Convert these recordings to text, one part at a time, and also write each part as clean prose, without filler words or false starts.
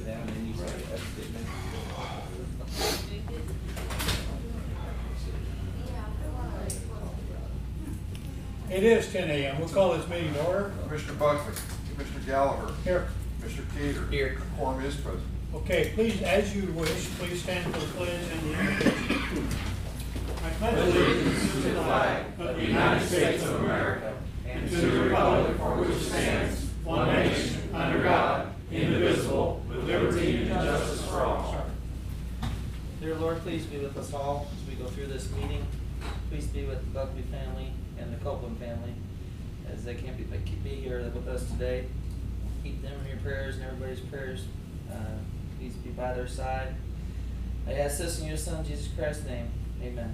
sit down and you say, that's it, man. It is 10 a.m. We'll call this meeting to order. Commissioner Buckley, Commissioner Gallagher, Here. Commissioner Cater. Here. Quorum is present. Okay, please, as you wish, please stand for the pledge and the invocation. I pledge allegiance to the flag of the United States of America and to the republic for which it stands, one nation, under God, indivisible, with liberty and justice for all. Dear Lord, please be with us all as we go through this meeting. Please be with the Buckley family and the Copeland family as they can't be here with us today. Keep them in your prayers and everybody's prayers. Please be by their side. I ask this in your Son, Jesus Christ's name. Amen.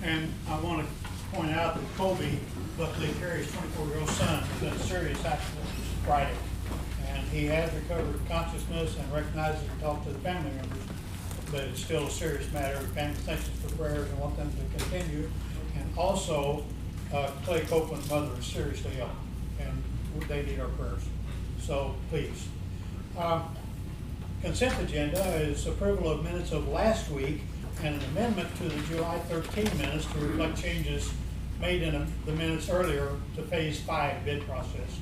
And I want to point out that Colby Buckley, Carrie's 24-year-old son, was in a serious accident Friday. And he has recovered consciousness and recognizes and talked to the family members, but it's still a serious matter. The family thanks us for prayers and want them to continue. And also, Clay Copeland's mother is seriously ill, and they need our prayers. So please. Consent agenda is approval of minutes of last week and an amendment to the July 13 minutes to reflect changes made in the minutes earlier to phase 5 bid process.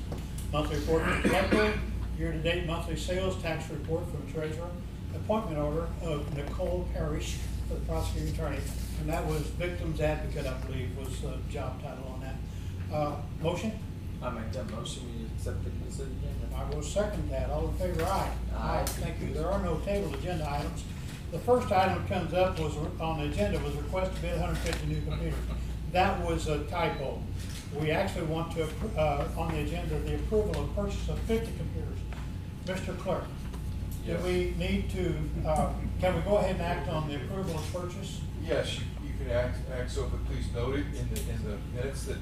Monthly report from collector, year-to-date monthly sales tax report from treasurer, appointment order of Nicole Parrish for the prosecuting attorney, and that was victims advocate, I believe, was the job title on that. Motion? I make that motion. We accept the consent agenda. I will second that. All in favor, aye. Aye. Thank you. There are no tabled agenda items. The first item that comes up was on the agenda was request to bid 150 new computers. That was a typo. We actually want to, on the agenda, the approval of purchase of 50 computers. Mr. Clerk, Yes. do we need to, can we go ahead and act on the approval of purchase? Yes, you can act so, but please note it in the minutes that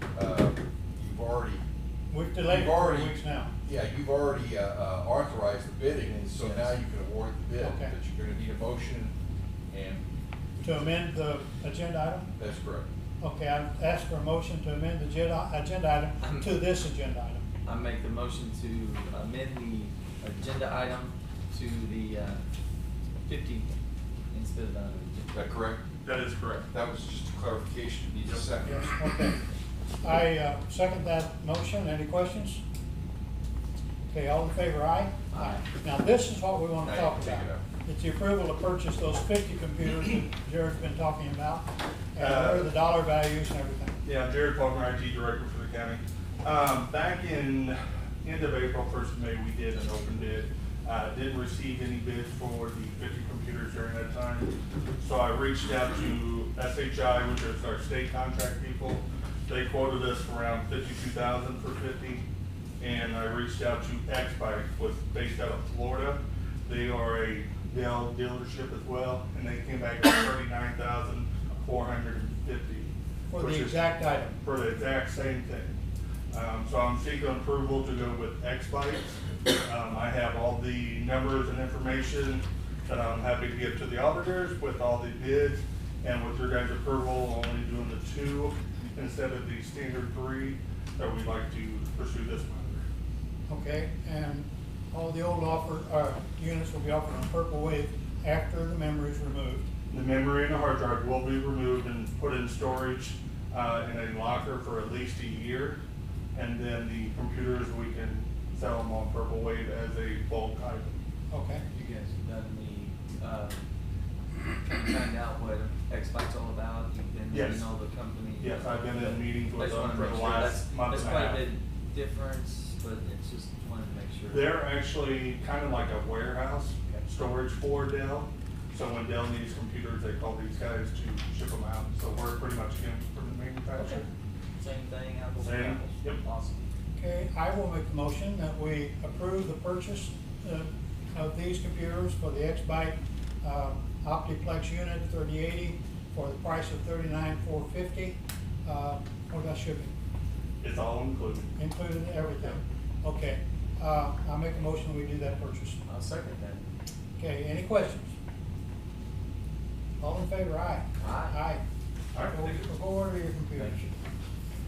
you've already. We've delayed it for 2 weeks now. Yeah, you've already authorized the bidding, and so now you can award the bid. Okay. But you're gonna need a motion, and To amend the agenda item? that's correct. Okay, I ask for a motion to amend the agenda item to this agenda item. I make the motion to amend the agenda item to the 50 instead of 100. Is that correct? That is correct. That was just a clarification. Needs a second. Yes, okay. I second that motion. Any questions? Okay, all in favor, aye? Aye. Now, this is what we want to Now talk you can about. take it up. It's the approval to purchase those 50 computers that Jared's been talking about, and what are the dollar values and everything. Yeah, Jared Faulkner, IT Director for the county. Back in end of April, 1st of May, we did an open bid. Didn't receive any bids for the 50 computers during that time. So I reached out to SHI, which is our state contract people. They quoted us for around $52,000 for 50. And I reached out to XBike, was based out of Florida. They are a Dell dealership as well, and they came back at $39,450. For the exact item. For the exact same thing. So I'm seeking approval to go with XBike. I have all the numbers and information that I'm happy to give to the auditors with all the bids, and with your guys' approval, only doing the 2 instead of the standard 3 that we'd like to pursue this matter. Okay, and all the old units will be offered on Purple Wave after the memory is removed. The memory and the hard drive will be removed and put in storage in a locker for at least a year, and then the computers, we can sell them on Purple Wave as a bulk item. Okay. You guys have done the, find out what XBike's all about? You've been, Yes. you know, the company? Yes, I've been in meetings I with just them wanna for make the sure. last month That's and a quite half. a big difference, but it's just wanted to make sure. They're actually kind of like a warehouse storage for Dell. So when Dell needs computers, they call these guys to ship them out. So we're pretty much in from the manufacturer. Same thing, apples and Same, apples? yep. Awesome. Okay, I will make the motion that we approve the purchase of these computers for the XBike Optiplex unit 3080 for the price of $39,450. What about shipping? It's all included. Included everything? Okay, I'll make a motion we do that purchase. I'll second that. Okay, any questions? All in favor, aye? Aye. All right, thank you. Go order your computers. Thank you.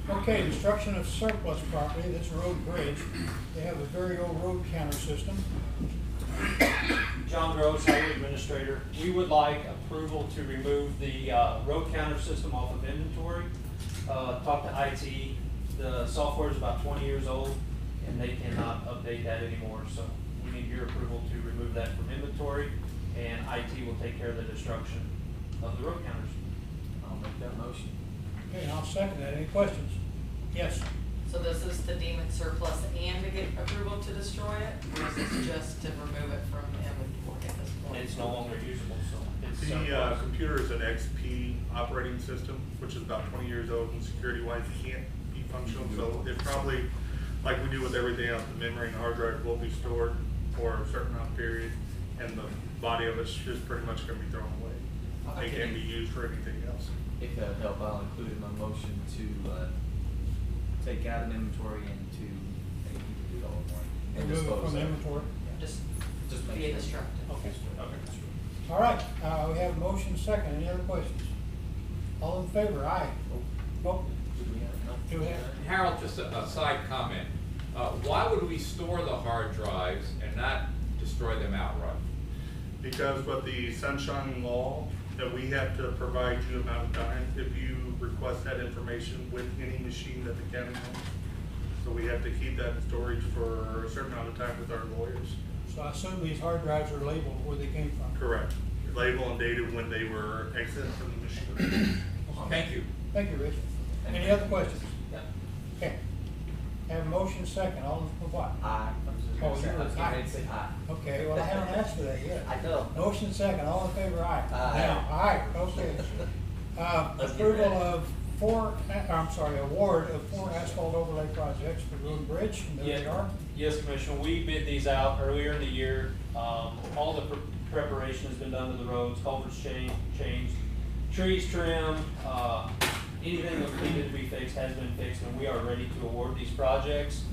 Okay, destruction of surplus property, that's road and bridge. They have a very old road counter system. John Gross, Highway Administrator. We would like approval to remove the road counter system off of inventory. Talk to IT, the software is about 20 years old and they cannot update that anymore. So we need your approval to remove that from inventory, and IT will take care of the destruction of the road counters. I'll make that motion. Okay, and I'll second that. Any questions? Yes. So this is to deem it surplus and to get approval to destroy it, or is this just to remove it from inventory at this point? It's no longer usable, so it's The surplus. computer is an XP operating system, which is about 20 years old, and security-wise, it can't be functional. So it probably, like we do with everything else, the memory and the hard drive will be stored for a certain amount of period, and the body of it's just pretty much going to be thrown away. It can't be used for anything else. If that'll help, I'll include in my motion to take out an inventory and to, I think you can do it all in one. And Remove it dispose from the of it. inventory. Just Just make be sure. destructive. Okay. Okay. All right, we have a motion second. Any other questions? All in favor? Aye. Oh, Do we have enough? do we have? Harold, just a side comment. Why would we store the hard drives and not destroy them outright? Because with the sunshine law, that we have to provide you amount of time if you request that information with any machine that the county owns. So we have to keep that in storage for a certain amount of time with our lawyers. So I assume these hard drives are labeled where they came from. Correct. Label and dated when they were exited from the machine. Thank you. Thank you, Rich. Any other questions? Yep. Okay. Have a motion second. All in what? Aye. Oh, you were I was getting ready to aye. say aye. Okay, well, I haven't asked for that yet. I know. Motion second, all in favor, aye. Aye. Now, aye, okay. Let's get Approval ready. of award of 4 asphalt overlay projects for Road and Bridge, and there they Yeah. are. Yes, Commissioner, we bid these out earlier in the year. All the preparation has been done to the roads, culverts changed, trees trimmed, anything that needed to be fixed has been fixed, and we are ready to award these projects.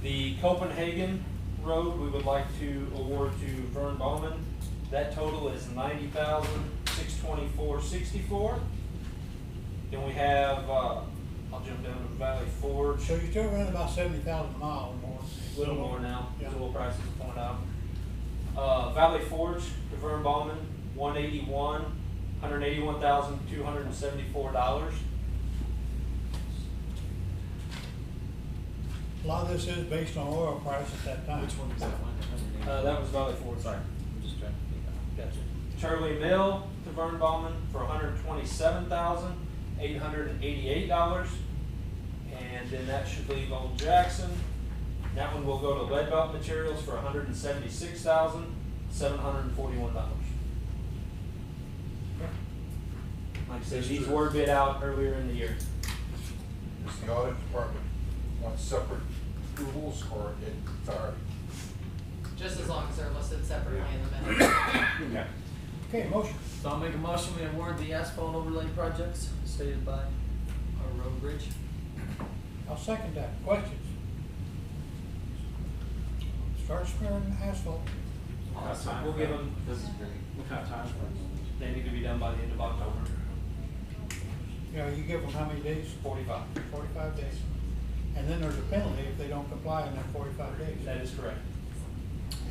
The Copenhagen Road, we would like to award to Vern Bowman. That total is $90,624.64. Then we have, I'll jump down to Valley Forge. So you're still running about 70,000 miles or more. A little more now, Yeah. as oil prices point out. Valley Forge to Vern Ballman, $181,274. A lot of this is based on oil price at that time. Which one is that one? That was Valley Forge. Sorry, I'm just trying to think. Gotcha. Charlie Mill to Vern Ballman for $127,888. And then that should leave Old Jackson. That one will go to Lead Belt Materials for $176,741. Like I said, these were bid out earlier in the year. Does the audit department want separate approvals or entirety? Just as long as they're listed separately in the minutes. Okay. Okay, motion. So I'll make a motion, we award the asphalt overlay projects stated by our road bridge. I'll second that. Questions? Start smearing asphalt. We'll give them, This is great. What kind of time frame? they need to be done by the end of October, You know, you give them how many days? 45. 45 days. And then there's a penalty if they don't comply in that 45 days. That is correct.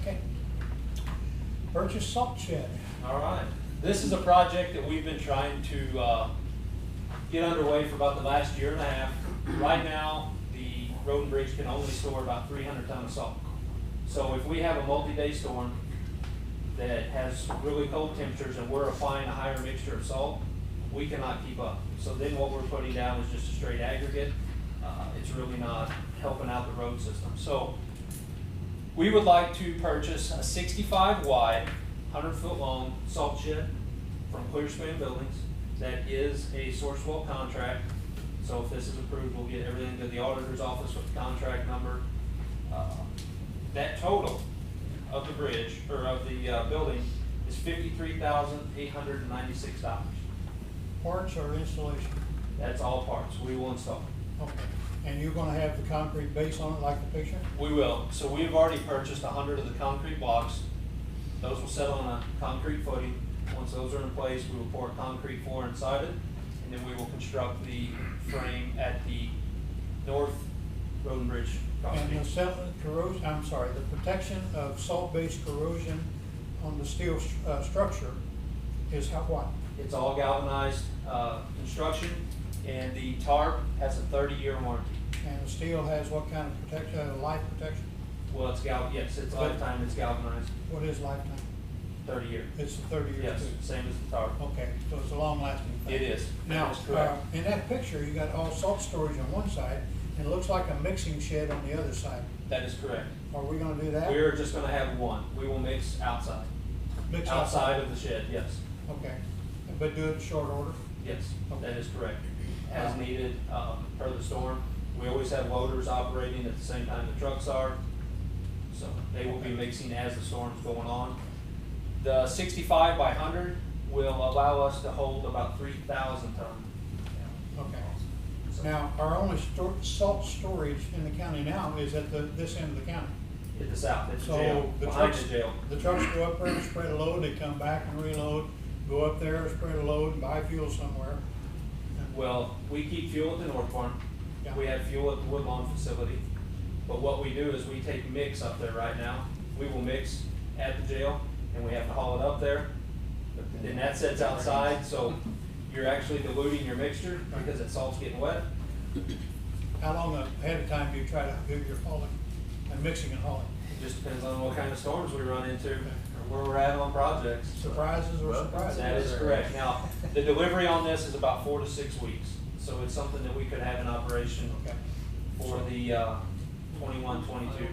Okay. Purchase salt shed. All right. This is a project that we've been trying to get underway for about the last year and a half. Right now, the road and bridge can only store about 300 tons of salt. So if we have a multi-day storm that has really cold temperatures and we're applying a higher mixture of salt, we cannot keep up. So then what we're putting down is just a straight aggregate. It's really not helping out the road system. So we would like to purchase a 65 wide, 100-foot long salt shed from Clearspan Buildings. That is a Sourcewell contract. So if this is approved, we'll get everything to the auditor's office with the contract number. That total of the bridge, or of the building, is $53,896. Parts or installation? That's all parts. We will install. Okay. And you're gonna have the concrete base on it like the picture? We will. So we've already purchased 100 of the concrete blocks. Those will set on a concrete footing. Once those are in place, we will pour concrete floor inside it, and then we will construct the frame at the North Road and Bridge And the property. corrosion, I'm sorry, the protection of salt-based corrosion on the steel structure is how, what? It's all galvanized, construction, and the tarp has a 30-year warranty. And the steel has what kind of protection, life protection? Well, yes, it's lifetime, it's galvanized, What is lifetime? 30-year. It's the 30 years Yes, too. same as the tarp. Okay, so it's a long-lasting thing. It is. Now, That is correct. in that picture, you got all salt storage on one side, and it looks like a mixing shed on the other side. That is correct. Are we gonna do that? We're just gonna have one. We will mix outside. Mix Outside of the shed, yes. Okay, but do it in short order? Yes, Okay. that is correct. As needed, per the storm. We always have loaders operating at the same time the trucks are. So they will be mixing as the storm's going on. The 65 by 100 will allow us to hold about 3,000 tons. Okay. So, Now, our only salt storage in the county now is at this end of the county. at the south, at the So jail, the behind trucks, the jail. the trucks go up there and spread a load, they come back and reload, go up there, spread a load, and buy fuel somewhere. And- Well, we keep fuel at the North Farm. Yeah. We have fuel at the Woodlawn facility. But what we do is we take mix up there right now. We will mix at the jail and we have to haul it up there. And that sits outside, so you're actually diluting your mixture because that salt's getting wet. How long ahead of time do you try to do your hauling and mixing and hauling? It just depends on what kind of storms we run into or where we're at on projects. Surprises or surprises? That is correct. Now, the delivery on this is about 4 to 6 weeks. So it's something that we could have in operation Okay. for the 21-22.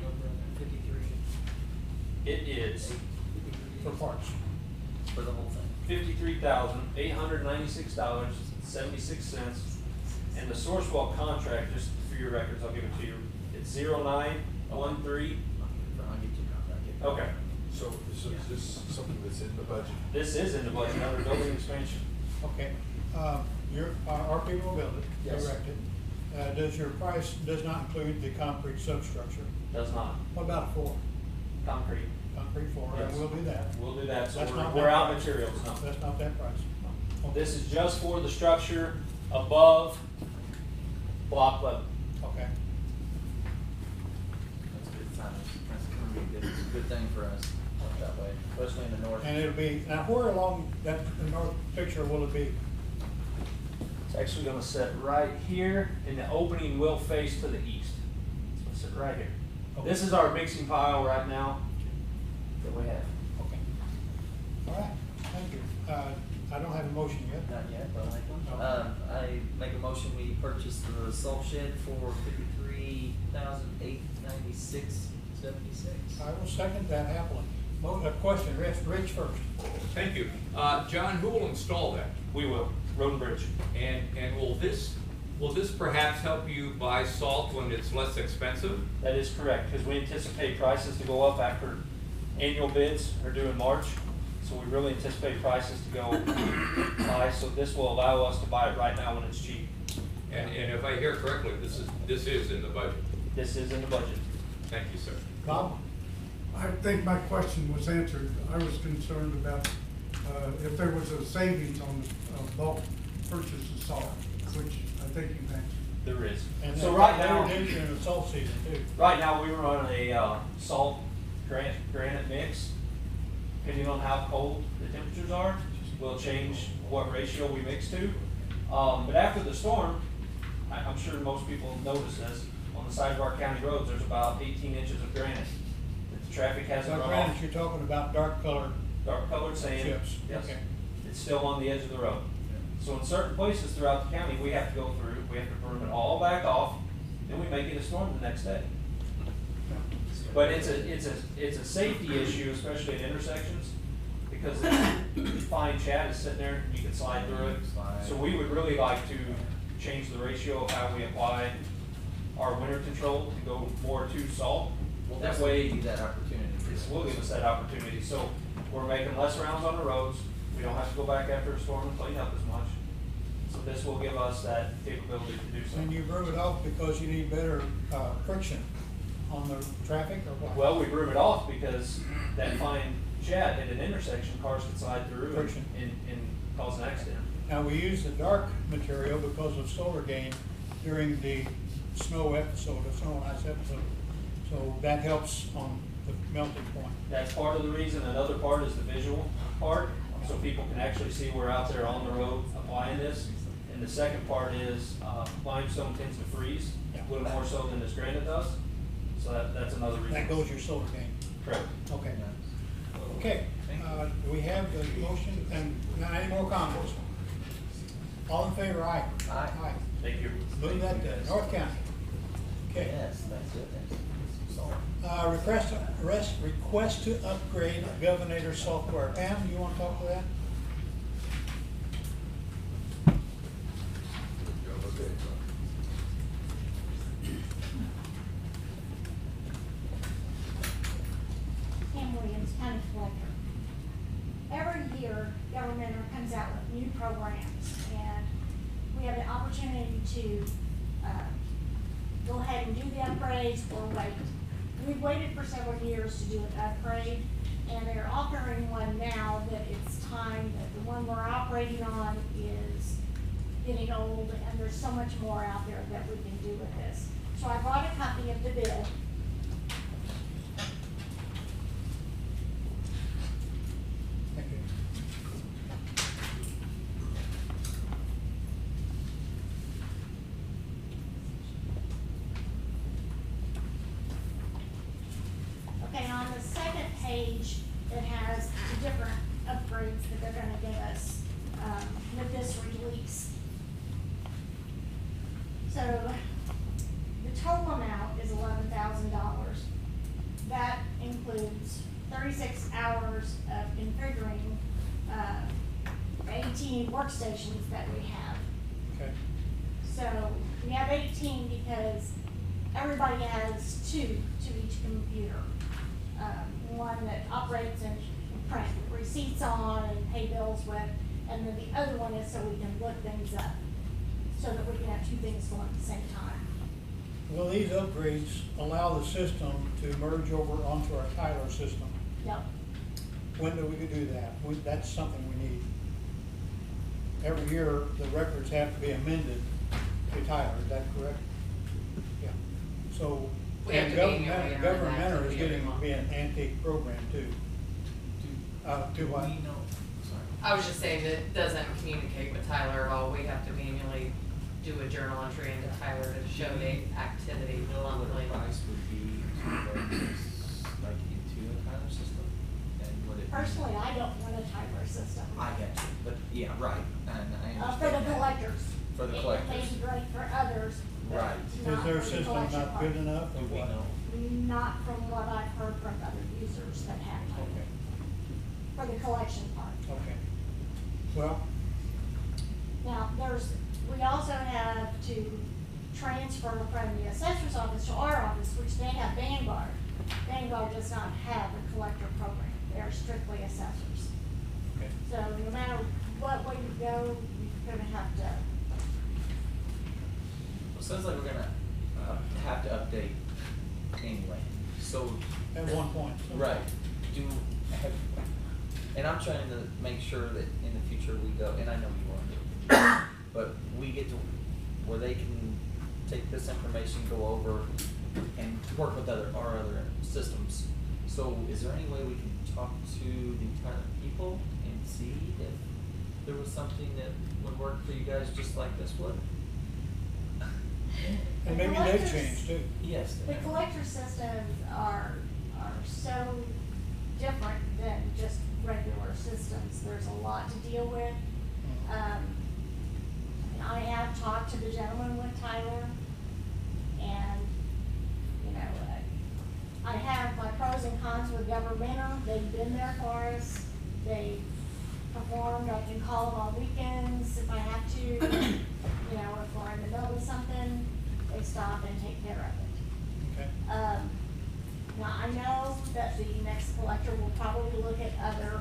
53 It is For parts. for the whole thing. $53,896.76. And the Sourcewell contract, just for your records, I'll give it to you. It's 0913. I'll get you a contract. Okay. So is this something that's in the budget? This is in the budget under building expansion. Okay. Our people will build it, Yes. erect it. Does your price, does not include the concrete substructure? Does not. What about a floor? Concrete. Concrete floor, and Yes. we'll do that. We'll do that. So That's not we're that out price. materials now. That's not that price. Okay. This is just for the structure above block level. Okay. That's good times. That's gonna be a good thing for us up that way, especially in the north. And it'll be, now where along the north picture will it be? It's actually gonna sit right here, and the opening will face to the east. It's gonna sit right here. This is our mixing pile right now that we have. Okay. All right, thank you. I don't have a motion yet. Not yet, but I'll make one. Okay. I make a motion, we purchase the salt shed for $53,896.76. I will second that happily. Question, Rich first. Thank you. John, who will install that? We will, Road and Bridge. And will this perhaps help you buy salt when it's less expensive? That is correct, because we anticipate prices to go up after annual bids are due in March. So we really anticipate prices to go high, so this will allow us to buy it right now when it's cheap. And if I hear correctly, this is in the budget. This is in the budget. Thank you, sir. Bob? I think my question was answered. I was concerned about if there was a savings on the bulk purchase of salt, which I think you mentioned. There is. And So then right now, they're in the salt season too. right now we run a salt granite mix. Depending on how cold the temperatures are, we'll change what ratio we mix to. But after the storm, I'm sure most people have noticed this, on the side of our county roads, there's about 18 inches of granite that the traffic hasn't Now, run granted, off. you're talking about dark colored Dark colored sand. chips. Yes. Okay. It's still on the edge of the road. So in certain places throughout the county, we have to go through, we have to broom it all back off, then we may get a storm the next day. But it's a safety issue, especially at intersections, because the fine chat is sitting there, you can slide through it. So we would really like to change the ratio of how we apply our winter control to go more to salt. Well, That this way, will give you that opportunity. this will give us that opportunity. So we're making less rounds on the roads. We don't have to go back after a storm and clean up as much. So this will give us that capability to do so. And you broom it off because you need better friction on the traffic or what? Well, we broom it off because that fine chat at an intersection, cars can slide through Friction. and cause an accident. Now, we use the dark material because of solar gain during the snow episode, a snow and ice episode. So that helps on the melting point. That's part of the reason. Another part is the visual part, so people can actually see we're out there on the road applying this. And the second part is, limestone tends to freeze, a little more so than this granite does. So that's another reason. That goes your solar gain. Correct. Okay. Okay, do we have the motion, and now any more comments? All in favor, aye? Aye. Thank you. Move that to North County. Okay. Yes, thank goodness. So, Request to upgrade Governor software. Pam, you want to talk to that? Pam Williams, County Collector. Every year, government comes out with new programs, and we have the opportunity to go ahead and do the upgrades or wait. We've waited for several years to do an upgrade, and they're offering one now that it's time, that the one we're operating on is getting old, and there's so much more out there that we can do with this. So I brought a copy of the bid. Thank you. Okay, on the second page, it has the different upgrades that they're gonna give us, with this release. So, the total amount is $11,000. That includes 36 hours of configuring, 18 workstations that we have. Okay. So we have 18 because everybody has two to each computer. One that operates and print receipts on and pay bills with, and then the other one is so we can look things up, so that we can have two things going at the same time. Will these upgrades allow the system to merge over onto our Tyler system? Yep. When do we do that? That's something we need. Every year, the records have to be amended to Tyler, is that correct? Yeah. So, We have and to manually enter that Government is every getting to month. be an antique program too. Do what? we know, sorry. I was just saying that it doesn't communicate with Tyler at all. We have to manually do a journal entry into Tyler to show the activity You know what monthly. advice would be to run this, like into a Tyler system? And would it be? Personally, I don't want a Tyler system. I get you, but yeah, right, and I understand. For the that. collectors. For the It collectors. may be great for others, but Right. Is not their for the system collection not part. good enough or Do we what? know? Not from what I've heard from other users that have Tyler, Okay, for the collection part. okay. Well, Now, we also have to transfer from the assessor's office to our office, which they have Vanguard. Vanguard does not have a collector program, they are strictly assessors. okay. So no matter what way you go, you're gonna have to, Well, it sounds like we're gonna, have to update anyway, so. At one point. Right, and I'm trying to make sure that in the future we go, and I know you are, but we get to, where they can take this information, go over and work with our other systems. So is there any way we can talk to the Tyler people and see if there was something that would work for you guys just like this would? And maybe they've changed too. Yes. the collector systems are so different than just regular systems. There's a lot to deal with. I have talked to the gentleman with Tyler, and, you know, I have my pros and cons with Governmental. They've been there for us. They performed. I can call them on weekends if I have to. You know, if we're in the middle of something, they stop and take care of it. Okay. Now, I know that the next collector will probably look at other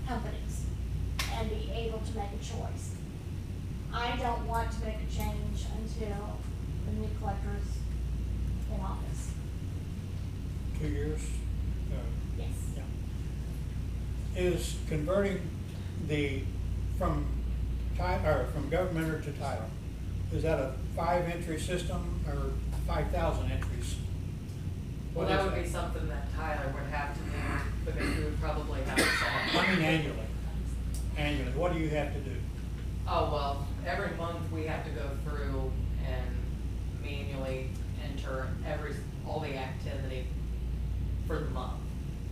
companies and be able to make a choice. I don't want to make a change until the new collector is in office. 2 years? Yes. Yeah. Is converting from Governmental to Tyler, is that a 5-entry system or 5,000 entries? Well, What that is would be something that Tyler would have to do, because we would probably have to. I mean annually. Annually, what do you have to do? Oh, well, every month we have to go through and manually enter all the activity for the month.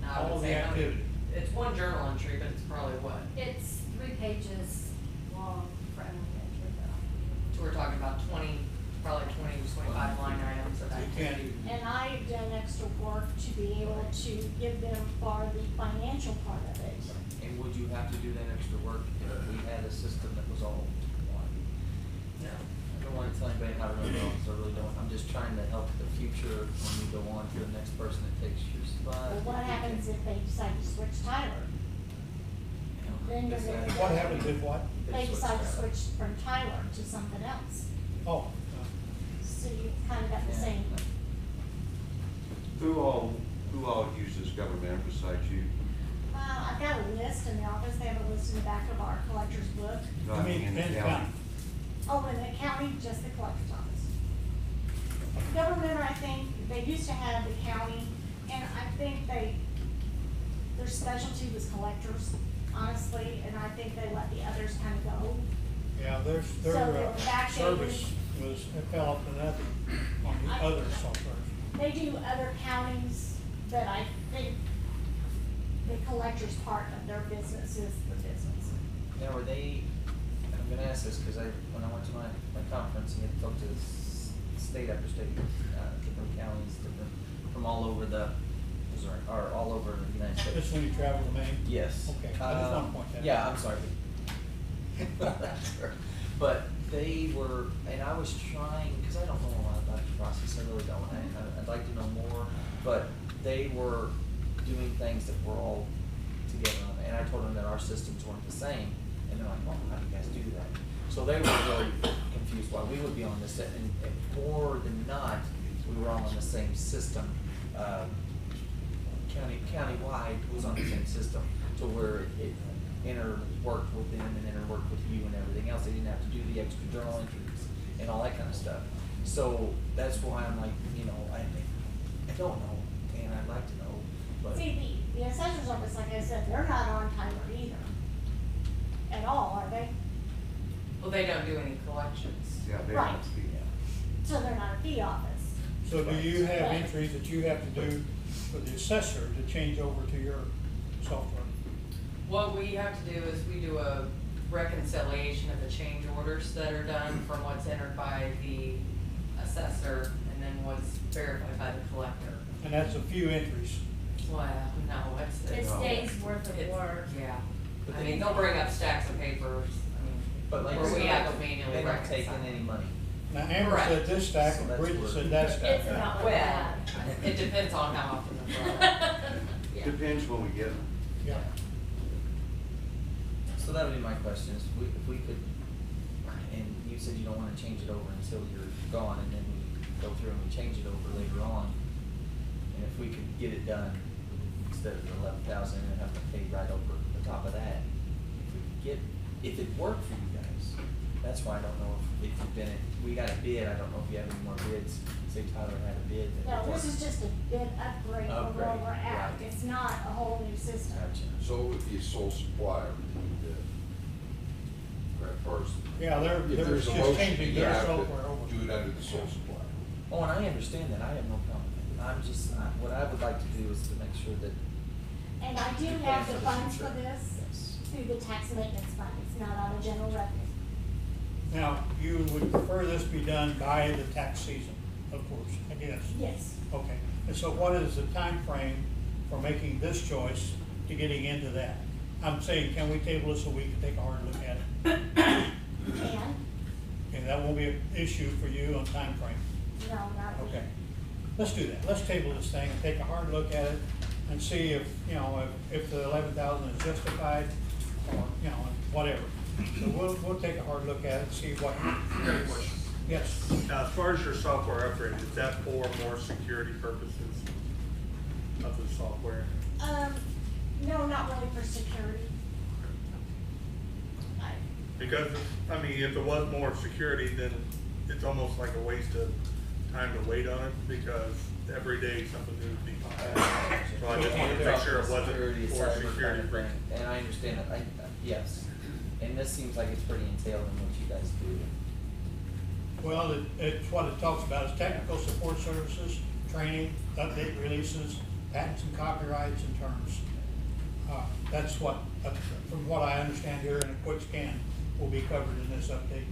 Now, I would All the say, I mean, activity. it's one journal entry, but it's probably what? It's 3 pages long for every entry though. So we're talking about probably 20 to 25 line items of You can't, activity. And I've done extra work to be able to give them for the financial part of it. And would you have to do that extra work if we had a system that was all one? No. I don't wanna tell anybody how to run it, so I really don't. I'm just trying to help the future when you go on to the next person that takes your spot. But what happens if they decide to switch Tyler? You know, Then you're is that- gonna- what happens if what? They decide to Tyler. switch from Tyler to something else. Oh, So you kind of got the Yeah. same. Who all uses government besides you? I've got a list in the office. They have a list in the back of our collector's book. I mean, in the in county. county. Oh, in the county, just the collector's office. Government, I think, they used to have the county, and I think their specialty was collectors, honestly, and I think they let the others kind of go. Yeah, their So they're backdated. service it fell off to nothing on the I- other software. They do other counties, but I think the collector's part of their business is the business. Now, were they, and I'm gonna ask this, cause when I went to my conference, and had talked to state after state, different counties, different, from all over Missouri, or all over the United States. Just when you travel to Maine? Yes. Okay, I just want to point that out. Yeah, I'm sorry. But they were, and I was trying, because I don't know a lot about the process, I really don't, I'd like to know more, but they were doing things that were all together on it, and I told them that our systems weren't the same, and they're like, well, how do you guys do that? So they were really confused why we would be on this, and more than not, we were all on the same system. Countywide was on the same system, to where it worked with them and worked with you and everything else. They didn't have to do the extra journal entries and all that kind of stuff. So that's why I'm like, I don't know, and I'd like to know, but. See, the assessor's office, like I said, they're not on Tyler either. At all, are they? Well, they don't do any collections. Yeah, they Right. don't speak. So they're not a fee office. So do you have entries that you have to do for the assessor to change over to your software? What we have to do is we do a reconciliation of the change orders that are done from what's entered by the assessor and then what's verified by the collector. And that's a few entries. Well, no, It's No. days worth of it's- work. Yeah, But I they- mean, they'll bring up stacks of papers, But like, where we they're have not- to manually they're not reconcile. taking any money. Now Amber Correct. said this stack So and that's Bridget where- said that stack. It's about Well, it depends on how often they're brought up. Yeah. Depends when we get them. Yeah. So that would be my question, is if we could, and you said you don't wanna change it over until you're gone, and then we go through and we change it over later on. And if we could get it done, instead of the 11,000, and have to pay right over the top of that, if we could get, if it worked for you guys, that's why I don't know if you've been, we got a bid, I don't know if you have any more bids, say Tyler had a bid that. No, this worked. is just a bid upgrade from where Upgrade, we're at. right. It's not a whole new system. Gotcha. So it would be a sole supplier at first. Yeah, they're If there's just a motion, changing you their have to software over. do it under the sole supplier. Oh, and I understand that, I have no problem with it, I'm just, what I would like to do is to make sure that. And I do you have plan the for funds for future. this Yes. through the tax maintenance fund. It's not out of general revenue. Now, you would prefer this be done by the tax season, of course, I guess. Yes. Okay, and so what is the time frame for making this choice to getting into that? I'm saying, can we table this so we can take a hard look at it? And, Okay, that won't be an issue for you on time frame. no, not. Okay, let's do that. Let's table this thing and take a hard look at it and see if, if the 11,000 is justified or, whatever. So we'll take a hard look at it and see what. Great question. Yes, Now, as far as your software upgrade, is that for more security purposes of the software? No, not really for security. Because, I mean, if it was more security, then it's almost like a waste of time to wait on it, because every day something new would be popping up. So I just wanted to make sure it wasn't Security, for cyber kind security of breach. thing, and I understand it, yes. And this seems like it's pretty entailed in what you guys do. Well, it's what it talks about is technical support services, training, update releases, patents and copyrights and terms. That's what, from what I understand here in a quick scan, will be covered in this update.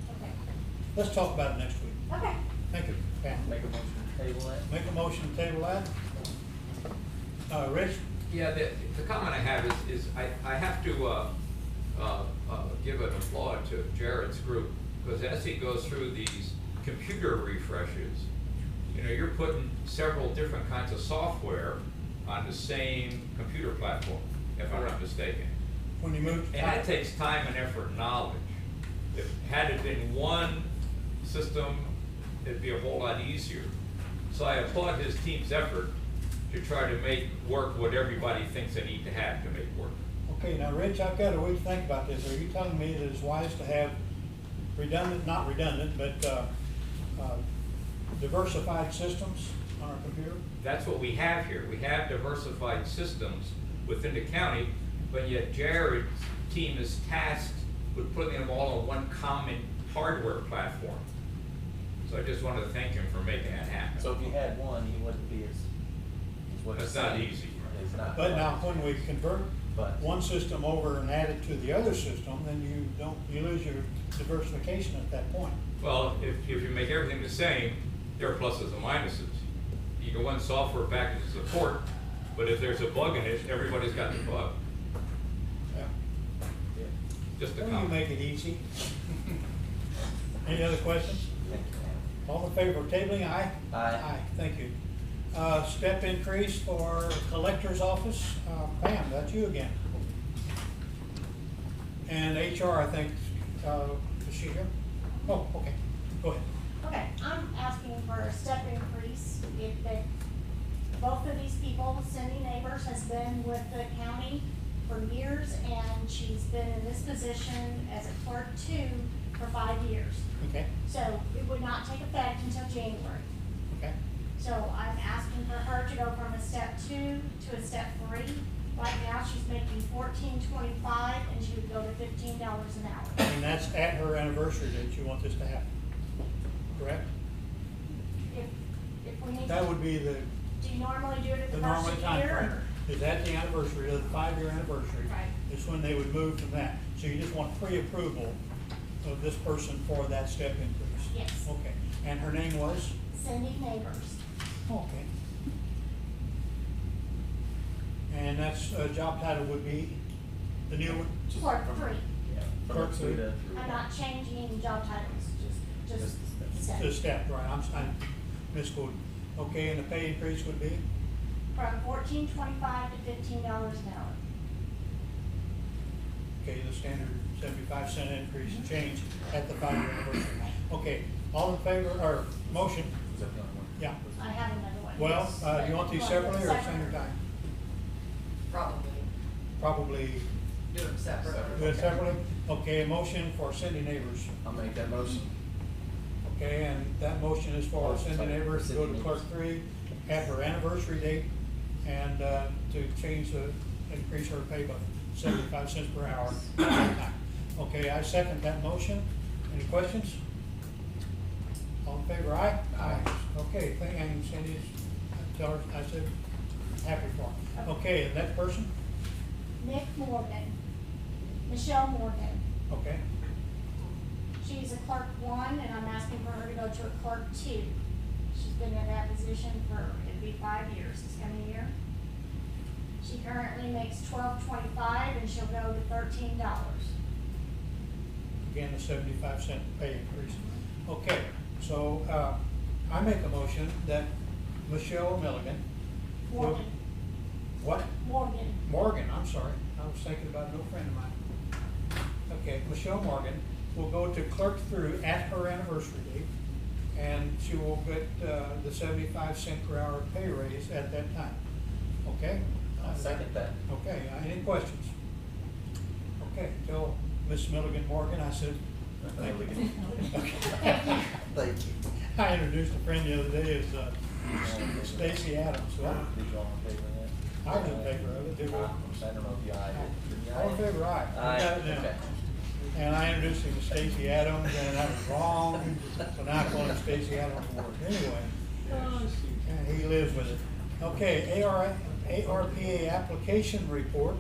Okay. Let's talk about it next week. Okay. Thank you, Pam. Make a motion to table it. Make a motion to table that. Rich? Yeah, the comment I have is I have to give an applaud to Jared's group, because as he goes through these computer refreshes, you know, you're putting several different kinds of software on the same computer platform, if I'm not mistaken. When you move to And that takes time and effort and knowledge. If had it been one system, it'd be a whole lot easier. So I applaud his team's effort to try to make work what everybody thinks they need to have to make work. Okay, now, Rich, I've got a way to think about this. Are you telling me that it's wise to have not redundant, but diversified systems on our computer? That's what we have here. We have diversified systems within the county, but yet Jared's team is tasked with putting them all on one common hardware platform. So I just wanted to thank him for making that happen. So if you had one, you wouldn't be as what That's you're not saying. easy. It's not. But now, when we convert But- one system over and add it to the other system, then you lose your diversification at that point. Well, if you make everything the same, there are pluses and minuses. You get one software package to support, but if there's a bug in it, everybody's got the bug. Yeah. Just a Well, you comment. make it easy. Any other questions? All in favor of tabling, aye? Aye. Thank you. Step increase for collector's office, Pam, that's you again. And HR, I think, is she here? Oh, okay, go ahead. Okay, I'm asking for a step increase. If they, both of these people, Cindy Neighbors, has been with the county for years, and she's been in this position as a clerk too for 5 years. Okay, So it would not take effect until January. okay. So I'm asking for her to go from a step 2 to a step 3. Right now, she's making $14.25, and she would go to $15 an hour. And that's at her anniversary date you want this to happen, correct? If we need That to, would be the do you normally do it at the normal first of the time year? frame. Is at the anniversary, of the 5-year anniversary. Right. Is when they would move from that. So you just want pre-approval of this person for that step increase? Yes. Okay, and her name was? Cindy Neighbors. Okay. And that's, job title would be, the new one? Clerk 3. Yeah. From Clerk two three. to- I'm not changing job titles, just step. The step, right, I'm misquoted. Okay, and the pay increase would be? From $14.25 to $15 an hour. Okay, the standard 75-cent increase change at the 5-year anniversary. Okay, all in favor, or motion? Is that the only one? Yeah. I have another one. Well, do you want these separately or at the same time? Probably Probably do them separately. do it separately? Okay, a motion for Cindy Neighbors. I'll make that motion. Okay, and that motion is for Oh, Cindy sorry, Neighbors to go to Cindy clerk Neighbors. 3 at her anniversary date and to change increase her pay by 75 cents per hour. Okay, I second that motion. Any questions? All in favor, aye? Aye. Okay, and Cindy's, tell her, I said, happy for her. Okay, and that person? Nick Morgan. Michelle Morgan. Okay, She's a clerk 1, and I'm asking for her to go to a clerk 2. She's been in that position for, it'd be 5 years this coming year. She currently makes $12.25, and she'll go to $13. again, the 75-cent pay increase. Okay, so, I make a motion that Michelle Milligan. Morgan. What? Morgan. Morgan, I'm sorry, I was thinking about no friend of mine. Okay, Michelle Morgan will go to clerk through at her anniversary date, and she will get, the 75-cent per hour pay raise at that time. Okay? I'll second that. Okay, any questions? Okay, tell Miss Milligan Morgan, I said, Thank you. Thank you. Thank you. I introduced a friend the other day as Stacy Adams. Well, Did you all in favor of that? I was in favor of it. Did we? I don't know if you eyed it. Did you All in eye it? favor, aye. Aye, We got it now. okay. And I introduced him to Stacy Adams, and I was wrong, so now I call him Stacy Adams Ward. Anyway, and he lives with it. Okay, ARPA application report,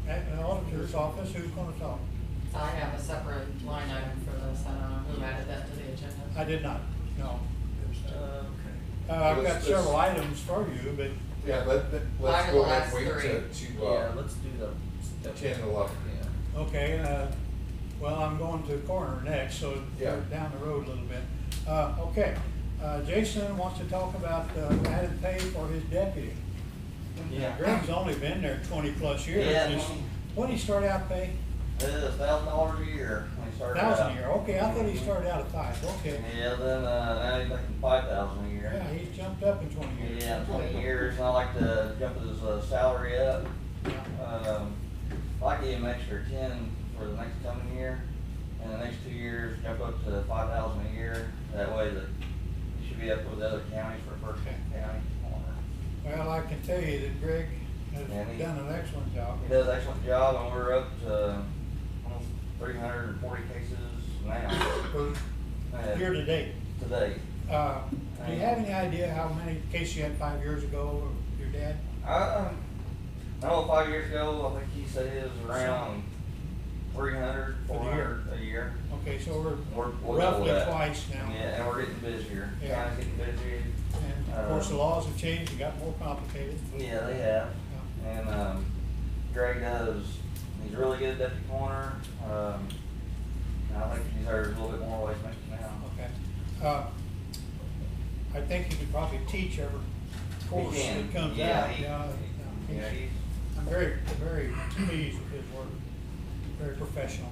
at the auditor's office, who's gonna talk? I have a separate line item for this, I don't know who added that to the agenda. I did not, no. Okay. I've got Let's- several items for you, but Yeah, let's Mine go will ahead last and wait three. to, Yeah, let's do the. 10 and 11. Yeah. okay, well, I'm going to coroner next, so Yeah. we're down the road a little bit. Okay, Jason wants to talk about added pay for his deputy. Yeah. Greg's only been there 20+ years. Yeah. What did he start out pay? $1,000 a year when he started out. 1,000 a year, okay, I thought he started out at 5, okay. Yeah, then, now he's making 5,000 a year. Yeah, he's jumped up in 20 years. Yeah, 20 years, and I like to jump his salary up. Yeah. I like to give him extra 10 for the next coming year, and the next 2 years, jump up to 5,000 a year. That way that he should be up with the other counties for First County. Well, I can tell you that Greg has Yeah, done an excellent job. He does an excellent job, and we're up to almost 340 cases now. Year to date. Today. Do you have any idea how many cases you had 5 years ago, or your dad? I know 5 years ago, I think he said it was around 300, For the year. 400 a year. Okay, so we're We'll roughly double that. twice now. Yeah, and we're getting busier. Yeah. County's getting busier. And of course, the laws have changed, and got more complicated. Yeah, they have. Yeah. And, Greg does, he's really good at deputy coroner. And I think he deserves a little bit more waste management now. Okay. I think you could probably teach every course He can. that comes Yeah, out. he- Yeah, Yeah, he's, I'm very, very pleased with his work, very professional.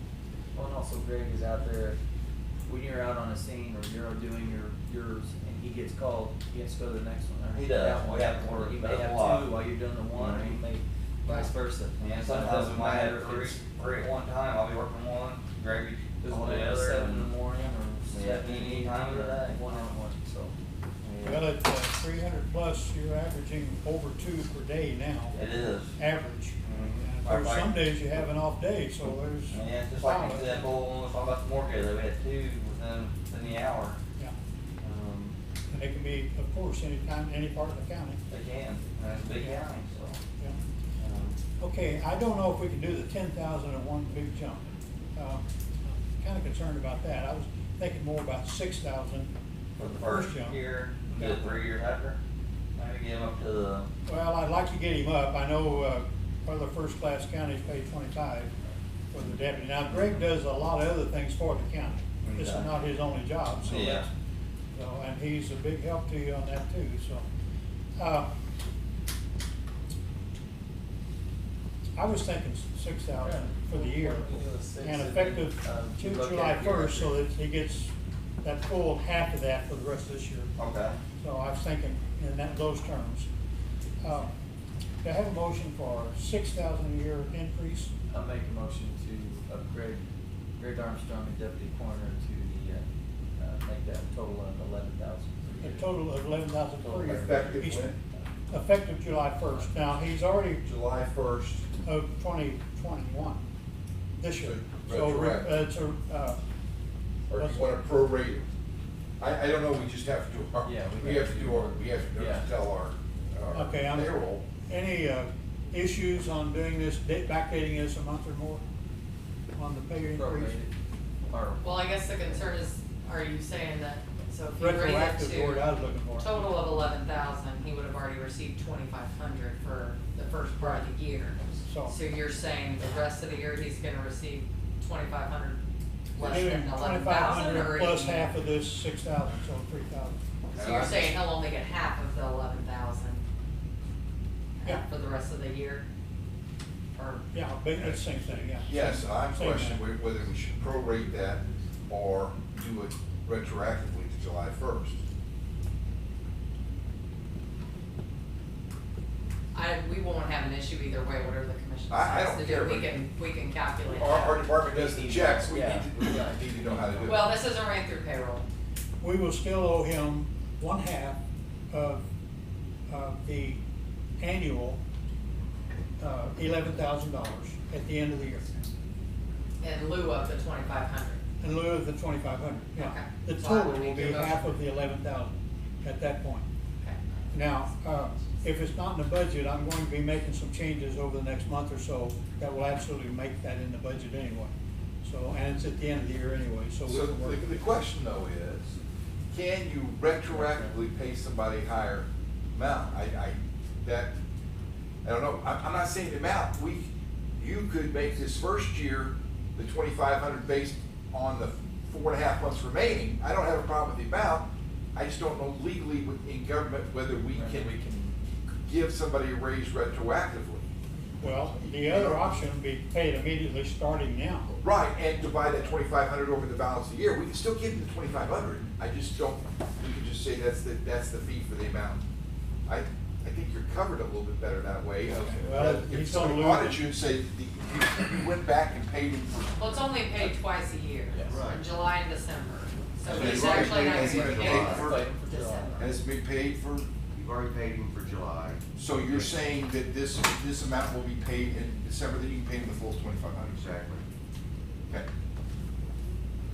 Well, and also Greg is out there, when you're out on a scene or you're doing yours and he gets called, he has to go to the next one. or He does. that one. We have to Or work you may that a have lot. two while you're doing the one, or you may vice versa. and So it sometimes doesn't we might have matter if three, it's- three at one time. I'll be working one, Greg be Doesn't on the matter, other. 7 in and- the morning or Yeah, 7 any time of the day. One on one, so. Well, at 300+, you're averaging over 2 per day now. It is. Average. Mhm. And there's some days you have an off day, so there's. Yeah, just like an example, when we was talking about the mortgage, we had 2 within the hour. Yeah, and it can be, of course, anytime, any part of the county. They can, and it's a big county, so. Yeah. Okay, I don't know if we can do the 10,000 in one big jump. I'm kinda concerned about that. I was thinking more about 6,000 For the first first jump. year, do Yeah. it 3 years after, maybe get him up to the, Well, I'd like to get him up. I know, other first-class counties pay 25 for the deputy. Now, Greg does a lot of other things for the county. This is Okay. not his only job, so Yeah. that's, so, and he's a big help to you on that too, so. I was thinking 6,000 for the year, and effective July 1st, so that he gets that full half of that for the rest of this year. okay. So I was thinking in those terms. Do I have a motion for a 6,000 a year increase? I'll make a motion to upgrade Greg Armstrong and Deputy Coroner to the, make that a total of 11,000. A total of 11,000 per year. Effective He's- when? Effective July 1st. Now, he's already July 1st. of 2021, this year. So So, retroactive. it's a, Or do you wanna prorate it? I don't know, we just have to do our, Yeah, we have to do our, we have to Yeah. tell our Okay, I'm- payroll. any issues on doing this, backdating this a month or more on the pay increase? Prorated, or, Well, I guess the concern is, are you saying that, so if you raise Retroactive, it the word I was to looking for. total of 11,000, he would have already received 2,500 for the first part of the year. So- So you're saying the rest of the year, he's gonna receive 2,500 We're less doing than 11,000, 2,500 or? plus half of this 6,000, so 3,000. So you're saying he'll only get half of the 11,000? Yeah. For the rest of the year? Or? Yeah, but it's the same thing, yeah. Yes, I'm Same questioning thing. whether we should prorate that or do it retroactively to July 1st. We won't have an issue either way, whatever the commission I decides don't to care, do, but- we can calculate Our that. department does the checks, we Yeah. need to know how to do it. Well, this isn't ran through payroll. We will still owe him one half of the annual $11,000 at the end of the year, In lieu of the 2,500. in lieu of the 2,500. Yeah. Okay. The So I would total will make be your motion. half of the 11,000 at that point. Okay. Now, if it's not in the budget, I'm going to be making some changes over the next month or so that will absolutely make that in the budget anyway. So, and it's at the end of the year anyway, so we So can work. the question though is, can you retroactively pay somebody higher amount? I don't know, I'm not saying the amount, you could make this first year, the 2,500 based on the 4.5 months remaining. I don't have a problem with the amount, I just don't know legally in government whether we can give somebody a raise retroactively. Well, the other option would be paid immediately starting now. Right, and divide that 2,500 over the balance of the year, we can still give them the 2,500, I just don't, we can just say that's the fee for the amount. I think you're covered a little bit better that way. Well, If he's somebody gonna lose audited it. you and say, you went back and paid him for. Well, it's only paid twice a year, Right. in July and December. So And he's he's already actually paid- not has he getting been paid paid for for- December. Has been paid for, You've already paid him for July. so you're saying that this amount will be paid in December, then you can pay him the full 2,500? Exactly. Okay.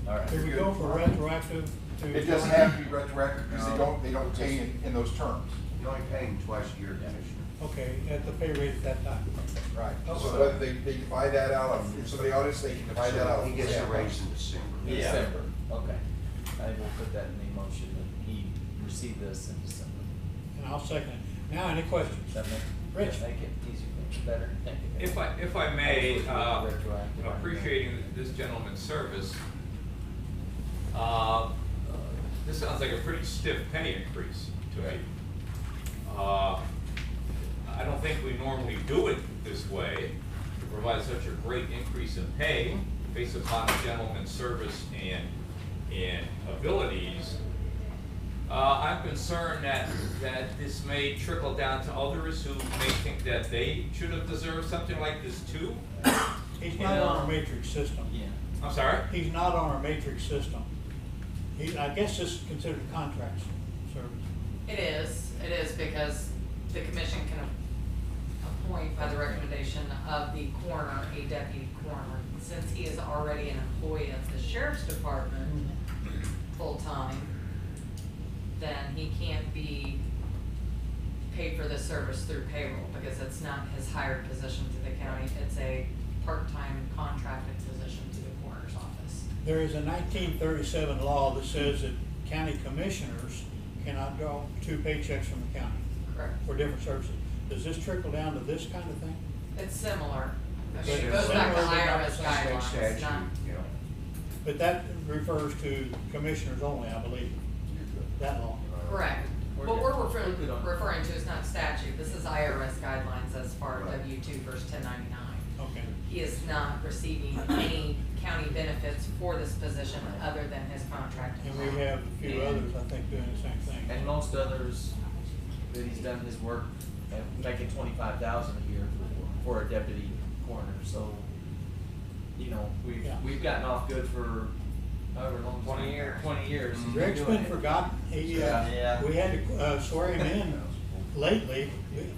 All right. Can we go for retroactive to? It doesn't have to be retroactive, because No. they don't pay in those terms. You only pay him twice a year, Commissioner. Okay, at the pay rate at that time. Right. Oh, So so- whether they divide that out, if somebody audits, they can divide that out. He gets a raise in December. December, okay. I will put that in the motion that he receive this in December. And I'll second it. Now, any questions? Does that make, Rich. make it easier, make it better? Thank you. If I may, Retroactive. appreciating this gentleman's service, this sounds like a pretty stiff penny increase to me. I don't think we normally do it this way, to provide such a great increase in pay based upon the gentleman's service and abilities. I'm concerned that this may trickle down to others who may think that they should have deserved something like this too. He's not on our matrix system. Yeah. I'm sorry? He's not on our matrix system. I guess this is considered contracts service. It is because the commission can appoint by the recommendation of the coroner, a deputy coroner. Since he is already an employee of the sheriff's department, full-time, then he can't be paid for this service through payroll because it's not his hired position to the county. It's a part-time contracted position to the coroner's office. There is a 1937 law that says that county commissioners cannot draw 2 paychecks from the county Correct. for different services. Does this trickle down to this kind of thing? It's similar. I But mean, it it's goes back to similar, but not IRS the same guidelines, Statute, not, you know. But that refers to commissioners only, I believe, that law. correct. We're What good. we're We're good on- referring to is not statute, this is IRS guidelines as far as Right. W-2 verse 1099. Okay. He is not receiving any county benefits for this position other than his contract. And we have a few others, I think, doing the same thing. And most others that he's done his work, making 25,000 a year for a deputy coroner, so, you know, Yeah. we've gotten off good for however long. 20 years. 20 years. he's Greg's doing been it. forgotten. He, Yeah. we had to swear him in lately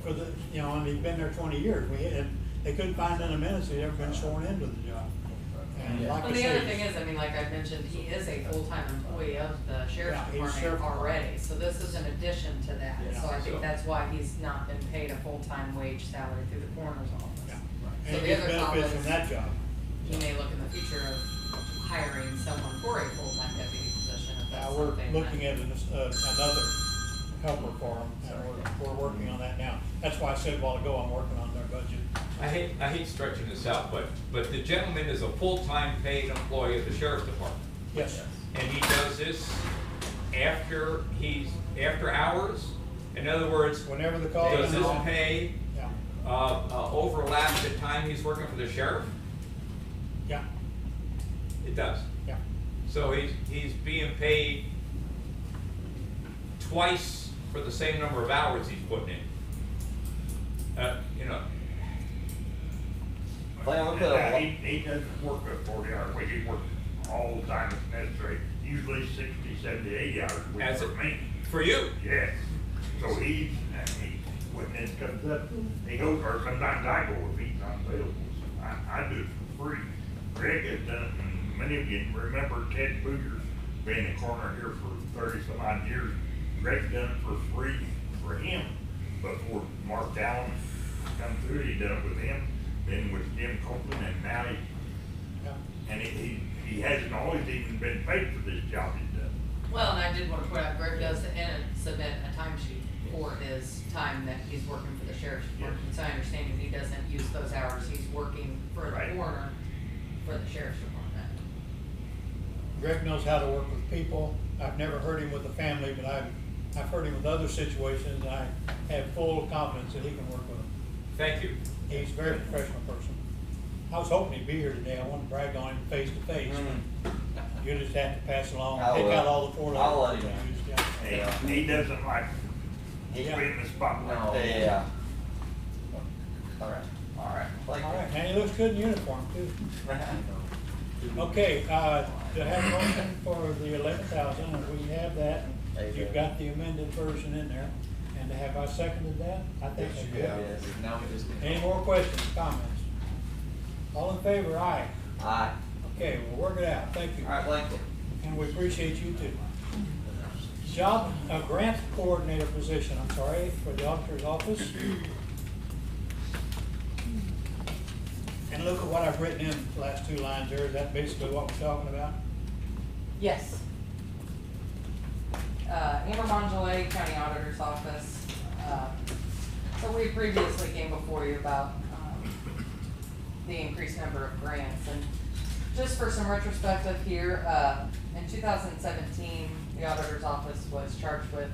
for the, you know, and he'd been there 20 years. They couldn't find in the minutes he'd ever been sworn into the job. And Yeah. like I Well, the say, other thing is, I mean, like I mentioned, he is a full-time employee of the sheriff's Yeah, he's department sheriff. already, so this is an addition to that. Yeah. So I So- think that's why he's not been paid a full-time wage salary through the coroner's Yeah. office. So And the he gets other thought benefits from was, that job. he may look in the future of hiring someone for a full-time deputy position if that's Now, we're something looking that. at another helper for him, and we're working on that now. That's why I said a while ago, I'm working on their budget. I hate stretching this out, but the gentleman is a full-time paid employee of the sheriff's department. Yes, And he does this after hours? In other words, whenever the call does comes this in. pay Yeah, overlap the time he's working for the sheriff? yeah, It does. yeah. So he's being paid twice for the same number of hours he's putting in. They'll put Now, a, he doesn't work a 40-hour week, he works all the time if necessary, usually 60, 70, 80 hours a week As for a- me. For you? Yes, so when this comes up, he goes, or sometimes I go if he's unavailable. I do it for free. Greg has done it, and many of you remember Ted Booger's being a coroner here for 30-some-odd years. Greg's done it for free for him before Mark Allen come through, he done it with him, then with Jim Copeland, and now and he hasn't always even been paid for this job he's done. Well, and I did want to point out, Greg does submit a timesheet for his time that he's working for the sheriff's department. So I understand that he doesn't use those hours, he's working for the Right. coroner for the sheriff's department. Greg knows how to work with people. I've never heard him with a family, but I've heard him with other situations, and I have full confidence that he can work with them. Thank you. He's a very professional person. I was hoping he'd be here today. I wanted to brag on him face to face. You just have to pass along, I'll, take out all the I'll let him. He doesn't like Yeah. being in the spotlight. No. Yeah. All right. All right. Like All right, and he looks good in uniform too. Okay, to have a motion for the 11,000, and we have that. You've got the amended version in there. And have I seconded that? I think Yes, I you did. have. Yes, now we just. Any more questions, comments? All in favor, aye. Aye. Okay, we'll work it out. Thank you. All right, Lincoln. And we appreciate you too. Job, grant coordinator position, I'm sorry, for the auditor's office. And look at what I've written in the last two lines there. Is that basically what we're talking about? Yes. Amber Mongelay, County Auditor's Office. So we previously came before you about the increased number of grants. And just for some retrospective here, in 2017, the Auditor's Office was charged with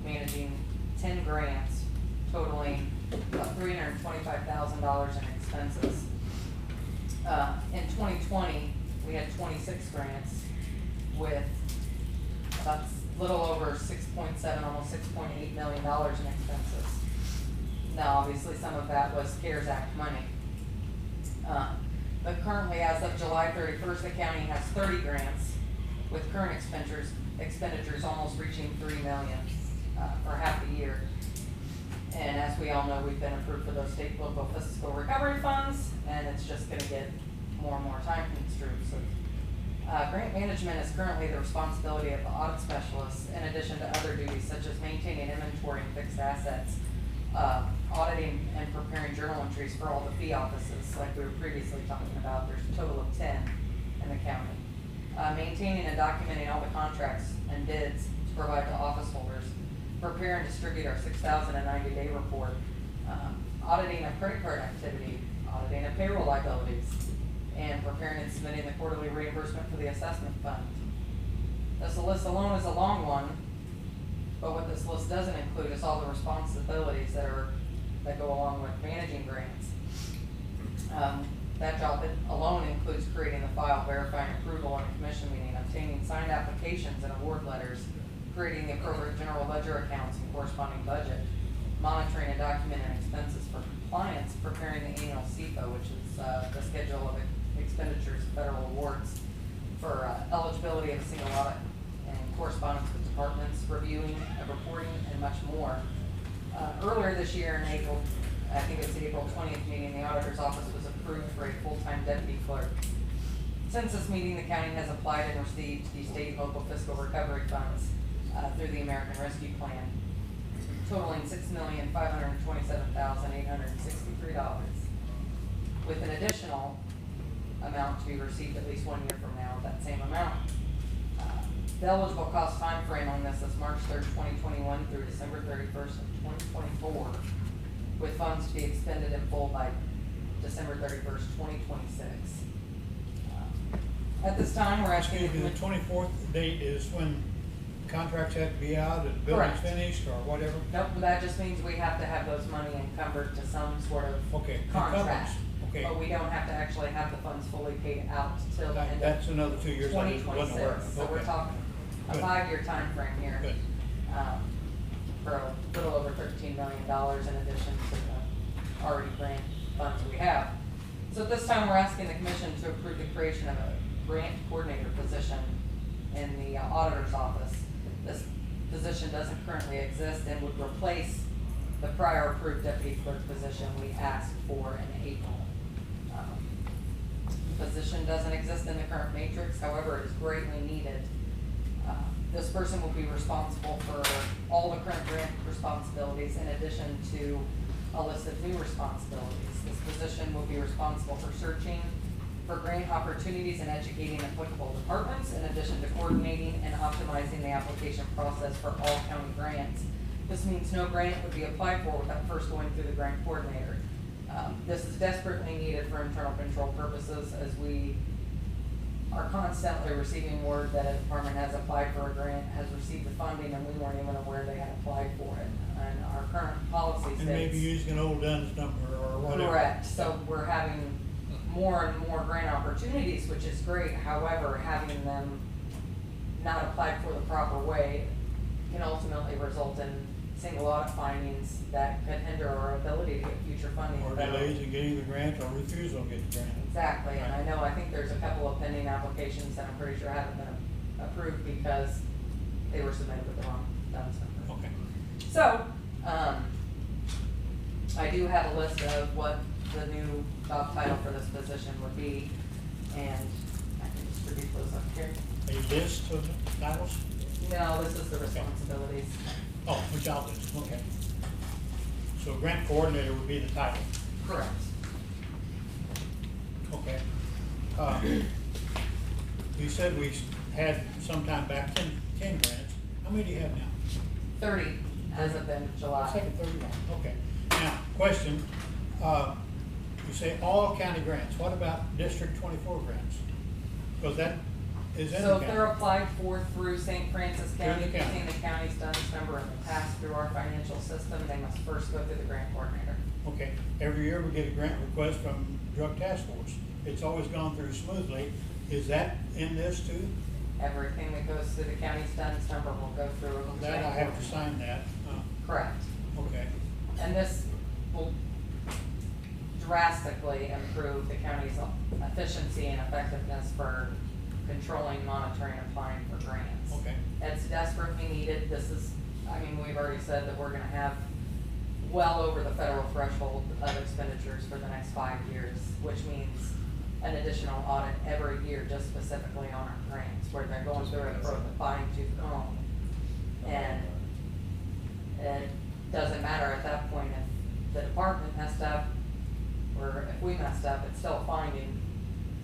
managing 10 grants totaling about $325,000 in expenses. In 2020, we had 26 grants with about a little over 6.7, almost $6.8 million in expenses. Now, obviously, some of that was CARES Act money. But currently, as of July 31st, the county has 30 grants with current expenditures almost reaching $3 million for half a year. And as we all know, we've been approved for those state local fiscal recovery funds, and it's just gonna get more and more time consumed. So, grant management is currently the responsibility of the audit specialists, in addition to other duties such as maintaining inventory and fixed assets, auditing and preparing journal entries for all the fee offices, like we were previously talking about. There's a total of 10 in the county. Maintaining and documenting all the contracts and bids to provide to office holders, prepare and distribute our 6,090-day report, auditing of credit card activity, auditing of payroll liabilities, and preparing and submitting the quarterly reimbursement for the assessment fund. This list alone is a long one, but what this list doesn't include is all the responsibilities that go along with managing grants. That job alone includes creating the file, verifying approval in a commission meeting, obtaining signed applications and award letters, creating the appropriate general ledger accounts and corresponding budget, monitoring and documenting expenses for compliance, preparing the annual CFO, which is the schedule of expenditures, federal awards for eligibility of a single audit, and correspondence with departments, reviewing of reporting, and much more. Earlier this year in April, I think it's the April 20th meeting, the auditor's office was approved for a full-time deputy clerk. Since this meeting, the county has applied and received the state and local fiscal recovery funds through the American Rescue Plan, totaling $6,527,863, with an additional amount to be received at least 1 year from now of that same amount. The eligible cost time frame on this is March 3rd, 2021 through December 31st of 2024, with funds to be expended in full by December 31st, 2026. At this time, we're asking. Excuse me, the 24th date is when contracts have to be out and building's Correct. finished or whatever? Nope, that just means we have to have those money encumbered to some sort of Okay, contract. encumbrance. Okay. But we don't have to actually have the funds fully paid out till the end of That's another 2 years. I twenty wasn't aware twenty-six. of. So we're Okay. talking a Good. 5-year time frame here. Good. For a little over $13 million in addition to the already grant funds we have. So at this time, we're asking the commission to approve the creation of a grant coordinator position in the auditor's office. This position doesn't currently exist and would replace the prior approved deputy clerk position we asked for in April. The position doesn't exist in the current matrix, however, it is greatly needed. This person will be responsible for all the current grant responsibilities in addition to a list of new responsibilities. This position will be responsible for searching for grant opportunities and educating applicable departments, in addition to coordinating and optimizing the application process for all county grants. This means no grant would be applied for without first going through the grant coordinator. This is desperately needed for internal control purposes, as we are constantly receiving word that a department has applied for a grant, has received the funding, and we weren't even aware they had applied for it. And our current policy states. And maybe using an old DUNS number or whatever. Correct, so we're having more and more grant opportunities, which is great. However, having them not applied for the proper way can ultimately result in single audit findings that could hinder our ability to get future funding. Or delays in getting the grant or refusal to get the grant. Exactly, and I think there's a couple of pending applications that I'm pretty sure haven't been approved because they were submitted with the wrong DUNS number. Okay. So, I do have a list of what the new job title for this position would be, and I can distribute those up here. A list of titles? No, this is the responsibilities. Oh, a job list, okay. So grant coordinator would be the title, Correct. okay. You said we had sometime back 10 grants. How many do you have now? 30 as of end of July. Second 31, okay. Now, question, you say all county grants, what about District 24 grants? Because that is in the So county. if they're applied for through St. Francis County, Through the county. using the county's DUNS number and pass through our financial system, they must first go through the grant coordinator. Okay, every year we get a grant request from Drug Task Force. It's always gone through smoothly. Is that in this too? Everything that goes through the county's DUNS number will go through. the That I grant have to coordinator. sign that. Correct. Okay, And this will drastically improve the county's efficiency and effectiveness for controlling, monitoring, and applying for grants. okay. It's desperately needed. This is, I mean, we've already said that we're gonna have well over the federal threshold of expenditures for the next 5 years, which means an additional audit every year just specifically on our grants, where they're going through it from the fine tooth comb. And it doesn't matter at that point if the department messed up or if we messed up, it's still a finding.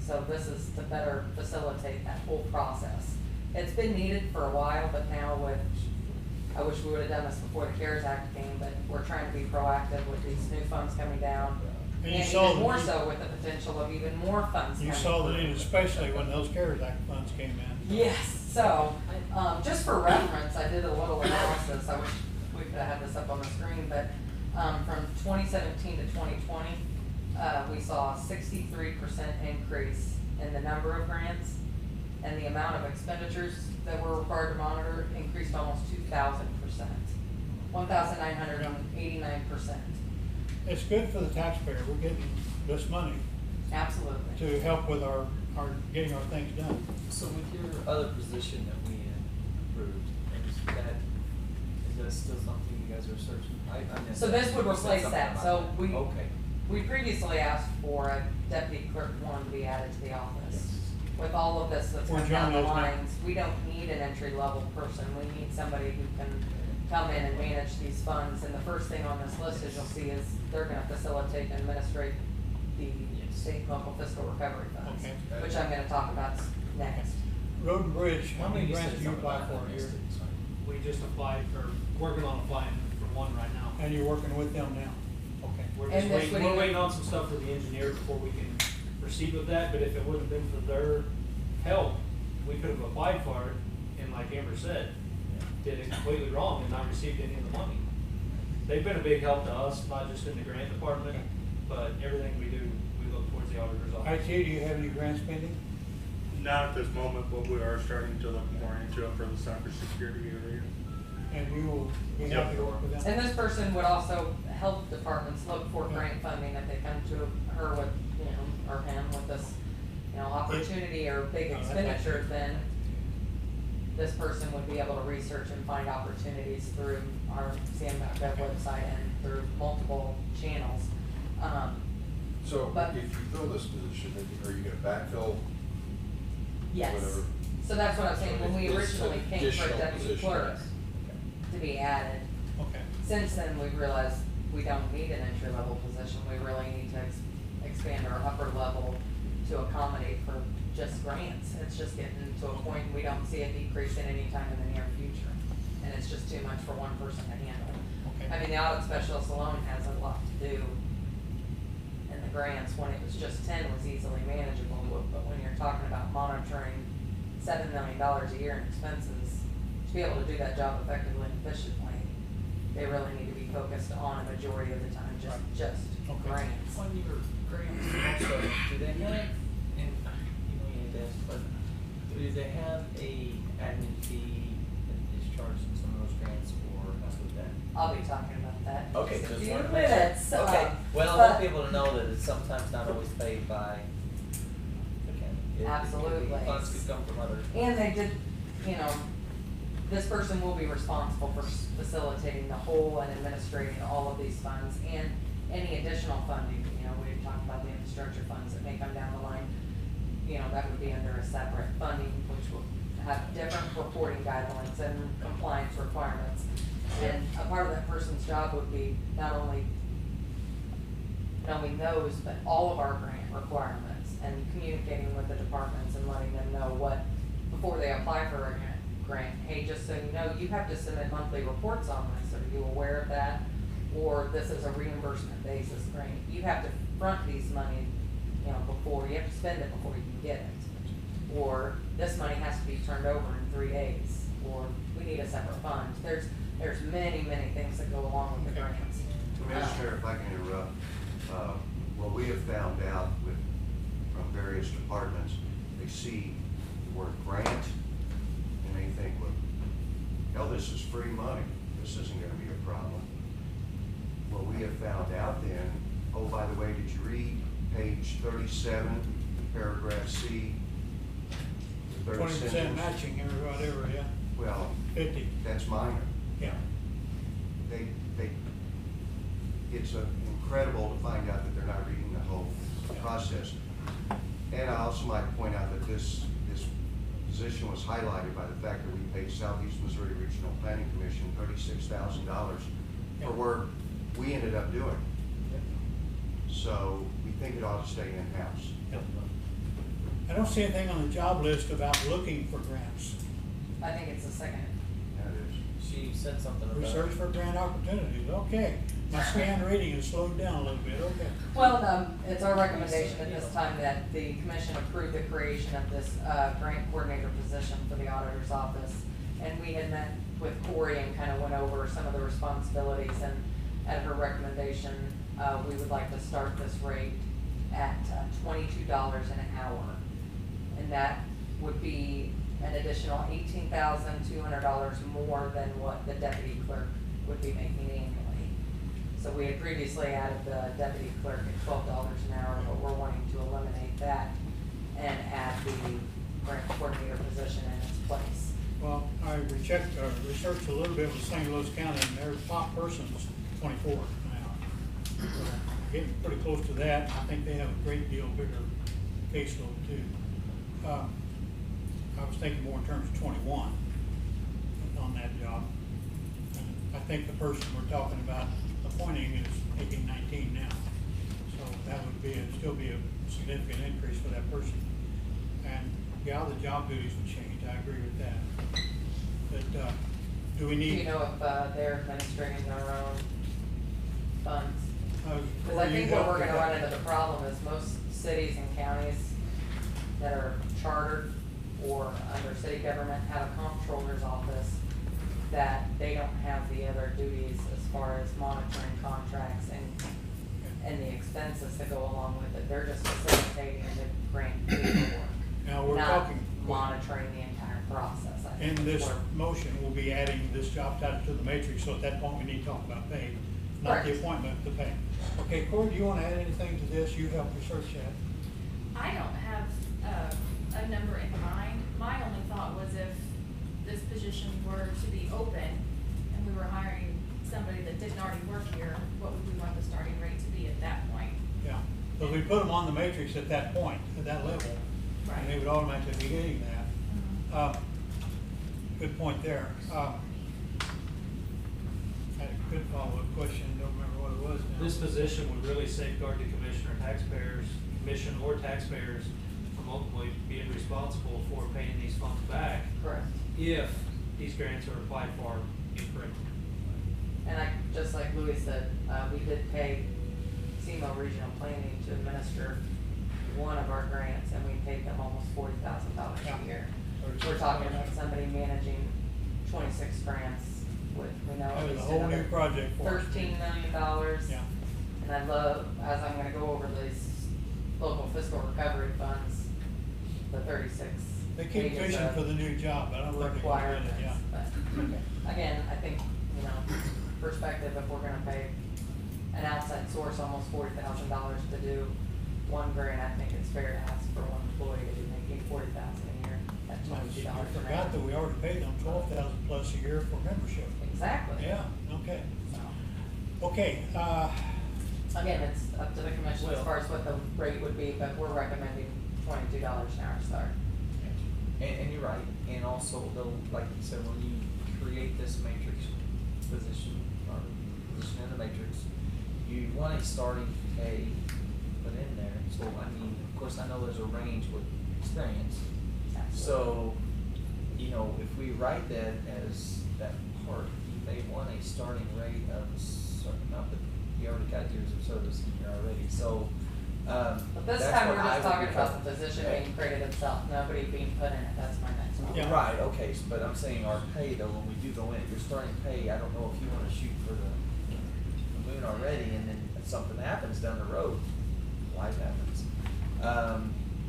So this is to better facilitate that whole process. It's been needed for a while, but now with, I wish we would have done this before the CARES Act came, but we're trying to be proactive with these new funds coming down. And you And saw even the more need- so with the potential of even more funds You coming saw the through. need, especially when those CARES Act funds came in. Yes, so, just for reference, I did a little analysis, I wish we could have had this up on the screen, but, from 2017 to 2020, we saw a 63% increase in the number of grants, and the amount of expenditures that were required to monitor increased almost 2,000%, 1,989%, It's good for the taxpayer. We're getting this money absolutely. to help with our getting our things done. So with your other position that we approved, is that still something you guys are searching? I missed So that. this would You said replace something that, about so that. we. Okay. We previously asked for a deputy clerk one to be added to the office. With all of this that's Where come down John the is now. lines, we don't need an entry-level person. We need somebody who can come in and manage these funds. And the first thing on this list, as you'll see, is they're gonna facilitate and administrate the state and local fiscal recovery funds, Okay. which I'm gonna talk about next. Road and Bridge, how many You grants said do you something apply about for that. a year? We just applied for, working on applying for one right now. And you're working with them now? Okay. We're And just this waiting, would we're even- waiting on some stuff for the engineer before we can proceed with that, but if it wouldn't have been for their help, we could have applied for it, and like Amber said, did it completely wrong and not received any of the money. They've been a big help to us, not just in the grant department, but everything we do, we look towards the auditor's office. IT, do you have any grants pending? Not at this moment, but we are starting to look more into it for the cybersecurity area. And you will be happy to work with them? And this person would also help departments look for grant funding if they come to her with, for him with this, you know, opportunity or big Oh, that's expenditure, then this person would be able to research and find opportunities through our CM.gov website and through multiple channels. So But- if you fill this position, are you gonna backfill? Yes. Whatever. So that's what I'm saying, when we This originally came for a additional deputy position, clerk yes. to be added, Okay. since then, we've realized we don't need an entry-level position, we really need to expand our upper level to accommodate for just grants. It's just getting to a point we don't see a decrease in any time in the near future, and it's just too much for one person to handle. Okay. I mean, the audit specialist alone has a lot to do, and the grants, when it was just 10, was easily manageable, but when you're talking about monitoring $7 million a year in expenses, to be able to do that job effectively and efficiently, they really need to be focused on a majority of the time, just Okay. grants. On your grants also, do they have, and you know you need to ask, but do they have a admin fee that is charged in some of those grants, or how would that? I'll be talking about that in Okay, just a just few wanted to make sure. minutes. Okay, well, I but- want people to know that it's sometimes not always paid by the county. Absolutely. Funds could come from other. And they did, you know, this person will be responsible for facilitating the whole and administrating all of these funds and any additional funding. You know, we talked about the infrastructure funds that may come down the line. You know, that would be under a separate funding, which will have different reporting guidelines and compliance requirements. And a part of that person's job would be not only knowing those, but all of our grant requirements and communicating with the departments and letting them know what, before they apply for a grant, hey, just so you know, you have to submit monthly reports on this. Are you aware of that? Or this is a reimbursement basis grant. You have to front these money, you know, before, you have to spend it before you can get it. Or this money has to be turned over in 3 days, or we need a separate fund. There's many, many things that go along with the grants. Commissioner, if I can interrupt, what we have found out from various departments, they see the word grant, and they think, well, hell, this is free money, this isn't gonna be a problem. What we have found out then, oh, by the way, did you read page 37, paragraph C? the third 20% sentence? matching or whatever, yeah, Well, 50, that's minor. yeah. It's incredible to find out that they're not reading the whole process. And I also might point out that this position was highlighted by the fact that we paid Southeast Missouri Regional Planning Commission $36,000 for work we ended up doing. So we think it ought to stay in-house. I don't see anything on the job list about looking for grants. I think it's the second. That is. She said something about. Research for grant opportunities, okay. My scan reading has slowed down a little bit, okay. Well, it's our recommendation at this time that the commission approve the creation of this grant coordinator position for the auditor's office. And we had met with Corey and kind of went over some of the responsibilities, and at her recommendation, we would like to start this rate at $22 an hour. And that would be an additional $18,200 more than what the deputy clerk would be making annually. So we had previously added the deputy clerk at $12 an hour, but we're wanting to eliminate that and add the grant coordinator position in its place. Well, I researched a little bit with St. Louis County, and their top person's 24 now. So getting pretty close to that. I think they have a great deal bigger caseload too. I was thinking more in terms of 21 on that job. And I think the person we're talking about appointing is making 19 now. So that would still be a significant increase for that person. And yeah, the job duties would change, I agree with that. But do we Do need? you know if they're administrating their own funds? Because I think you what help we're with gonna that. run into the problem is most cities and counties that are chartered or under city government have a comptroller's office that they don't have the other duties as far as monitoring contracts and the expenses that go along with it. They're just facilitating the grant paperwork, Now, we're not talking, monitoring the entire process. I think in this is where- motion, we'll be adding this job title to the matrix, so at that point, we need to talk about pay, not the Correct. appointment, the pay. Okay, Corey, do you want to add anything to this? You helped research that. I don't have a number in mind. My only thought was if this position were to be open and we were hiring somebody that didn't already work here, what would we want the starting rate to be at that point? Yeah, but we put them on the matrix at that point, at that level, and they would automatically be getting that. Good point there. I had a good follow-up question, don't remember what it was now. This position would really safeguard the commissioner, commission or taxpayers from ultimately being responsible for paying these funds back Correct. if these grants are applied for incorrectly. And just like Louis said, we did pay SEMO Regional Planning to administer one of our grants, and we paid them almost $40,000 a year. We're talking about somebody managing 26 grants with, we know That at was a least whole new another project for us. $13 million. Yeah. And I love, as I'm gonna go over these local fiscal recovery funds, the 36 They keep pages fishing of for the new job, but I don't think they're gonna requirements, get it, yeah. but again, I think, perspective, if we're gonna pay an outside source almost $40,000 to do one grant, I think it's fair to ask for one employee to be making $40,000 a year at $22 I an hour. forgot that we already paid them $12,000 plus a year for membership. Exactly. Yeah, okay. Okay, Again, it's up to the commission as far as what the rate would be, but we're recommending $22 an hour start. And you're right, and also though, like you said, when you create this matrix position, or position in the matrix, you want a starting pay put in there. So, I mean, of course, I know there's a range with experience. So, if we write that as that part, you may want a starting rate of a certain amount, but you already got years of service in here already, so, But this that's time what we're I just would talking be about com- the position Okay. being created itself, nobody being put in it, that's my next one. Yeah. Right, okay, but I'm saying our pay though, when we do go in, your starting pay, I don't know if you wanna shoot for the moon already, and then if something happens down the road, life happens.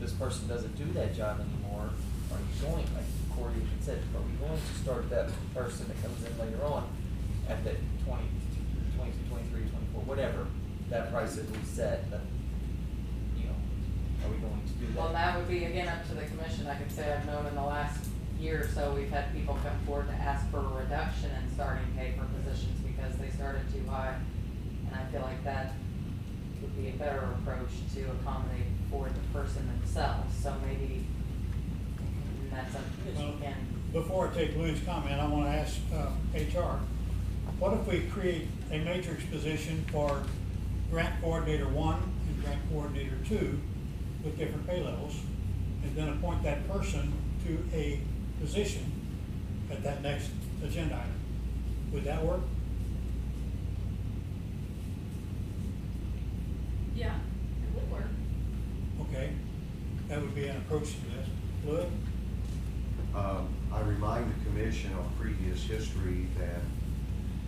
This person doesn't do that job anymore, are you going, like Corey had said, are we going to start that person that comes in later on at that 22, 23, 24, whatever, that price that we set, that, are we going to do that? Well, that would be again up to the commission. I could say I've known in the last year or so, we've had people come forward to ask for a reduction in starting pay for positions because they started too high. And I feel like that would be a better approach to accommodate for the person themselves. So maybe that's up to Well, you can. before I take Louis' comment, I wanna ask, HR, what if we create a matrix position for grant coordinator 1 and grant coordinator 2 with different pay levels, and then appoint that person to a position at that next agenda item? Would that work? Yeah, it would work. Okay, that would be an approach to this. Louis? I remind the commission on previous history that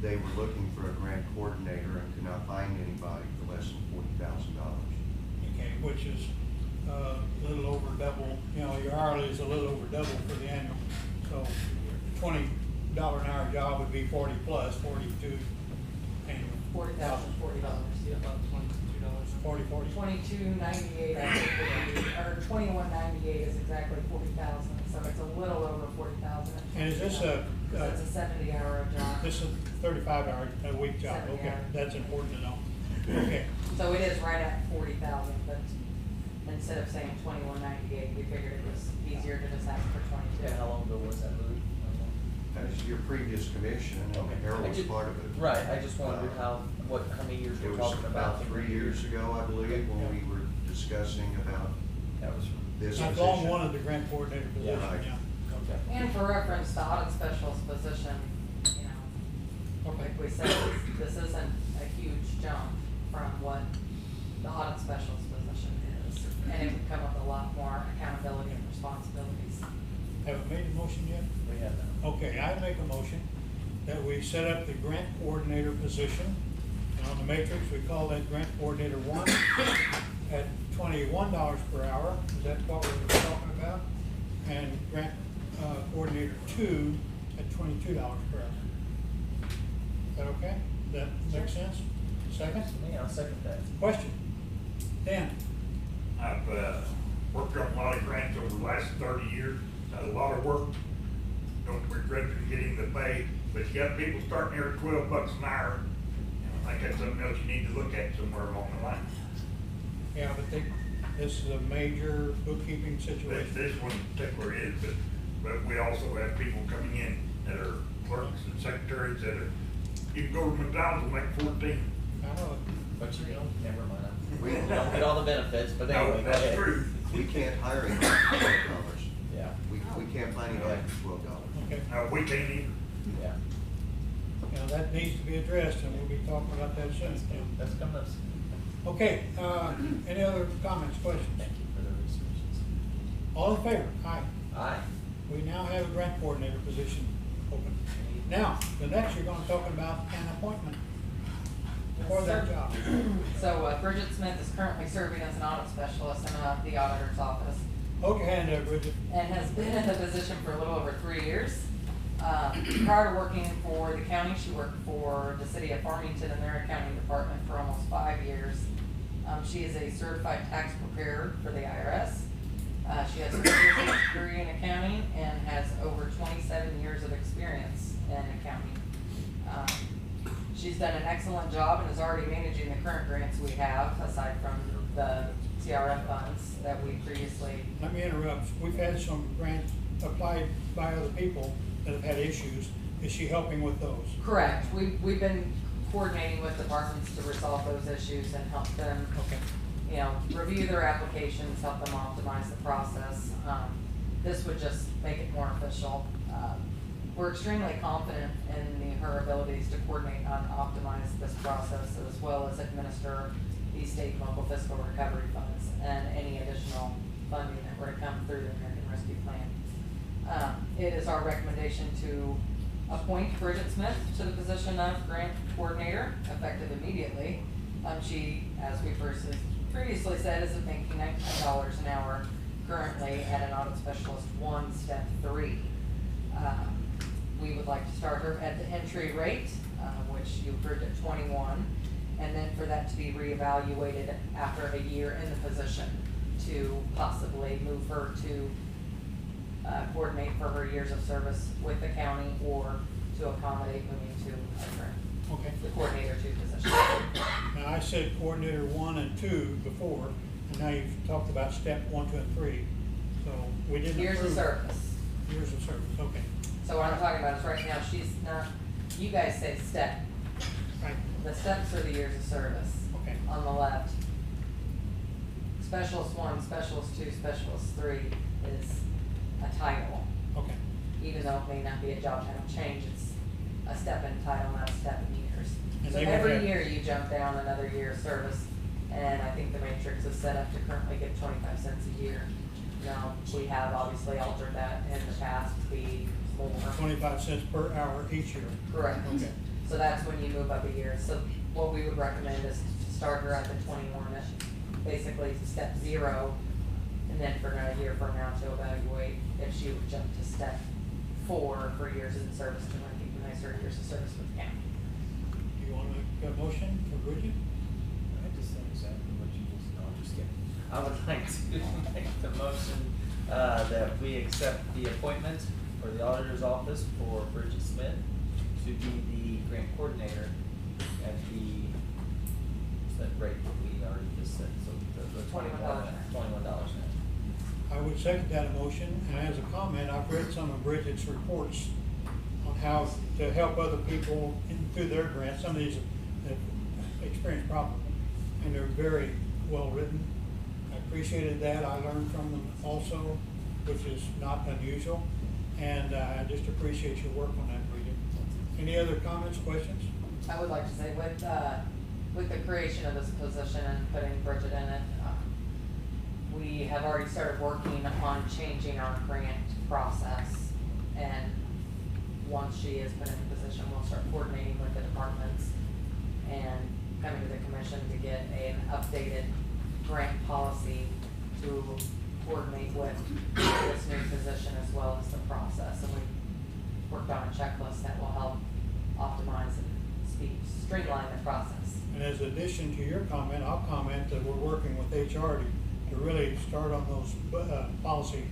they were looking for a grant coordinator and could not find anybody for less than $40,000. Okay, which is a little over double, your hourly is a little over double for the annual. So $20 an hour job would be 40 plus, 42 annual. $40,040. Yeah, about $22. 40. $22.98, I think, would be, or $21.98 is exactly 40,000, so it's a little over 40,000. And is this a, Because it's a 70-hour job. this is a 35-hour a week job? 70 Okay, hour. that's important to know. Okay, So it is right at 40,000, but instead of saying 21.98, we figured it was easier to just ask for 22. Yeah, how long ago was that, Louis? That's your previous commission, and Harold was part of it. Right, I just wondered how many years It we're was talking about. about 3 years ago, I believe, when we were discussing about That was, this I've position. long wanted the grant coordinator position, Right. yeah. okay. And for reference, the audit specialist position, like we said, this isn't a huge jump from what the audit specialist position is. And it would come with a lot more accountability and responsibilities. Haven't made a motion yet? We have that. Okay, I make a motion that we set up the grant coordinator position. And on the matrix, we call that grant coordinator 1 at $21 per hour. Is that what we're talking about? And grant coordinator 2 at $22 per hour. Is that okay? Does that make sense? Second? Yeah, I'll second that. Question? Dan? I've worked on a lot of grants over the last 30 years, had a lot of work. Don't regret getting the pay, but you got people starting here at $12 an hour. And I think that's something else you need to look at somewhere along the line. Yeah, but this is a major bookkeeping situation. This one in particular is, but we also have people coming in that are clerks and secretaries that are, you can go to McDonald's and make 14. I know it. But you don't, never mind. We don't get all the benefits, but anyway, No, go that's ahead. true. We can't hire him for $12. Yeah, We can't find anybody for $12. Okay. No, we can't either. yeah. Now, that needs to be addressed, and we'll be talking about that soon. That's coming up soon. Okay, any other comments, questions? Thank you for the resources. All in favor? Aye. Aye. We now have a grant coordinator position open. Now, the next you're gonna talk about an appointment for that job. So Bridget Smith is currently serving as an audit specialist in the auditor's office, Hold your hand there, Bridget. and has been in the position for a little over 3 years. Prior to working for the county, she worked for the city of Farmington in their accounting department for almost 5 years. She is a certified tax preparer for the IRS. She has a degree in accounting and has over 27 years of experience in accounting. She's done an excellent job and is already managing the current grants we have, aside from the CRF funds that we previously. Let me interrupt. We've had some grants applied by other people that have had issues. Is she helping with those? Correct. We've been coordinating with departments to resolve those issues and help them, Okay. review their applications, help them optimize the process. This would just make it more official. We're extremely confident in her abilities to coordinate and optimize this process, as well as administer the state and local fiscal recovery funds and any additional funding that were to come through the American Rescue Plan. It is our recommendation to appoint Bridget Smith to the position of grant coordinator, effective immediately. She, as we previously said, is making $19 an hour currently at an audit specialist 1, step 3. We would like to start her at the entry rate, which you approved at 21, and then for that to be reevaluated after a year in the position to possibly move her to coordinate for her years of service with the county, or to accommodate moving to Okay. the coordinator 2 position. Now, I said coordinator 1 and 2 before, and now you've talked about step 1, 2, and 3. So we didn't Years of approve- service. Years of service, okay. So what I'm talking about is right now, she's not, you guys say step. Right, The steps are the years of service. okay. On the left. Specialist 1, Specialist 2, Specialist 3 is a title. Okay. Even though it may not be a job title change, it's a step in title, not a step in years. And So they would every have- year you jump down another year of service, and I think the matrix is set up to currently get 25 cents a year. Now, we have obviously altered that in the past to be more. 25 cents per hour each year. Correct. Okay. So that's when you move up a year. So what we would recommend is to start her at the 21, basically step 0, and then for another year from now to evaluate if she would jump to step 4 for years in service to recognize her years of service with the county. Do you want to make a motion for Bridget? I just said exactly what you just, no, I'm just kidding. I would like to make the motion, that we accept the appointment for the auditor's office for Bridget Smith to be the grant coordinator at the, what's that rate that we already just said, so the $21 an hour. $21 an hour. I would second that motion, and as a comment, I've read some of Bridget's reports on how to help other people through their grants. Some of these have experienced problems, and they're very well written. I appreciated that. I learned from them also, which is not unusual, and I just appreciate your work on that, Bridget. Any other comments, questions? I would like to say with the creation of this position and putting Bridget in it, we have already started working on changing our grant process. And once she is put in the position, we'll start coordinating with the departments and coming to the commission to get an updated grant policy to coordinate with this new position as well as the process. And we worked on a checklist that will help optimize and streamline the process. And as addition to your comment, I'll comment that we're working with HR to to really start on those, policy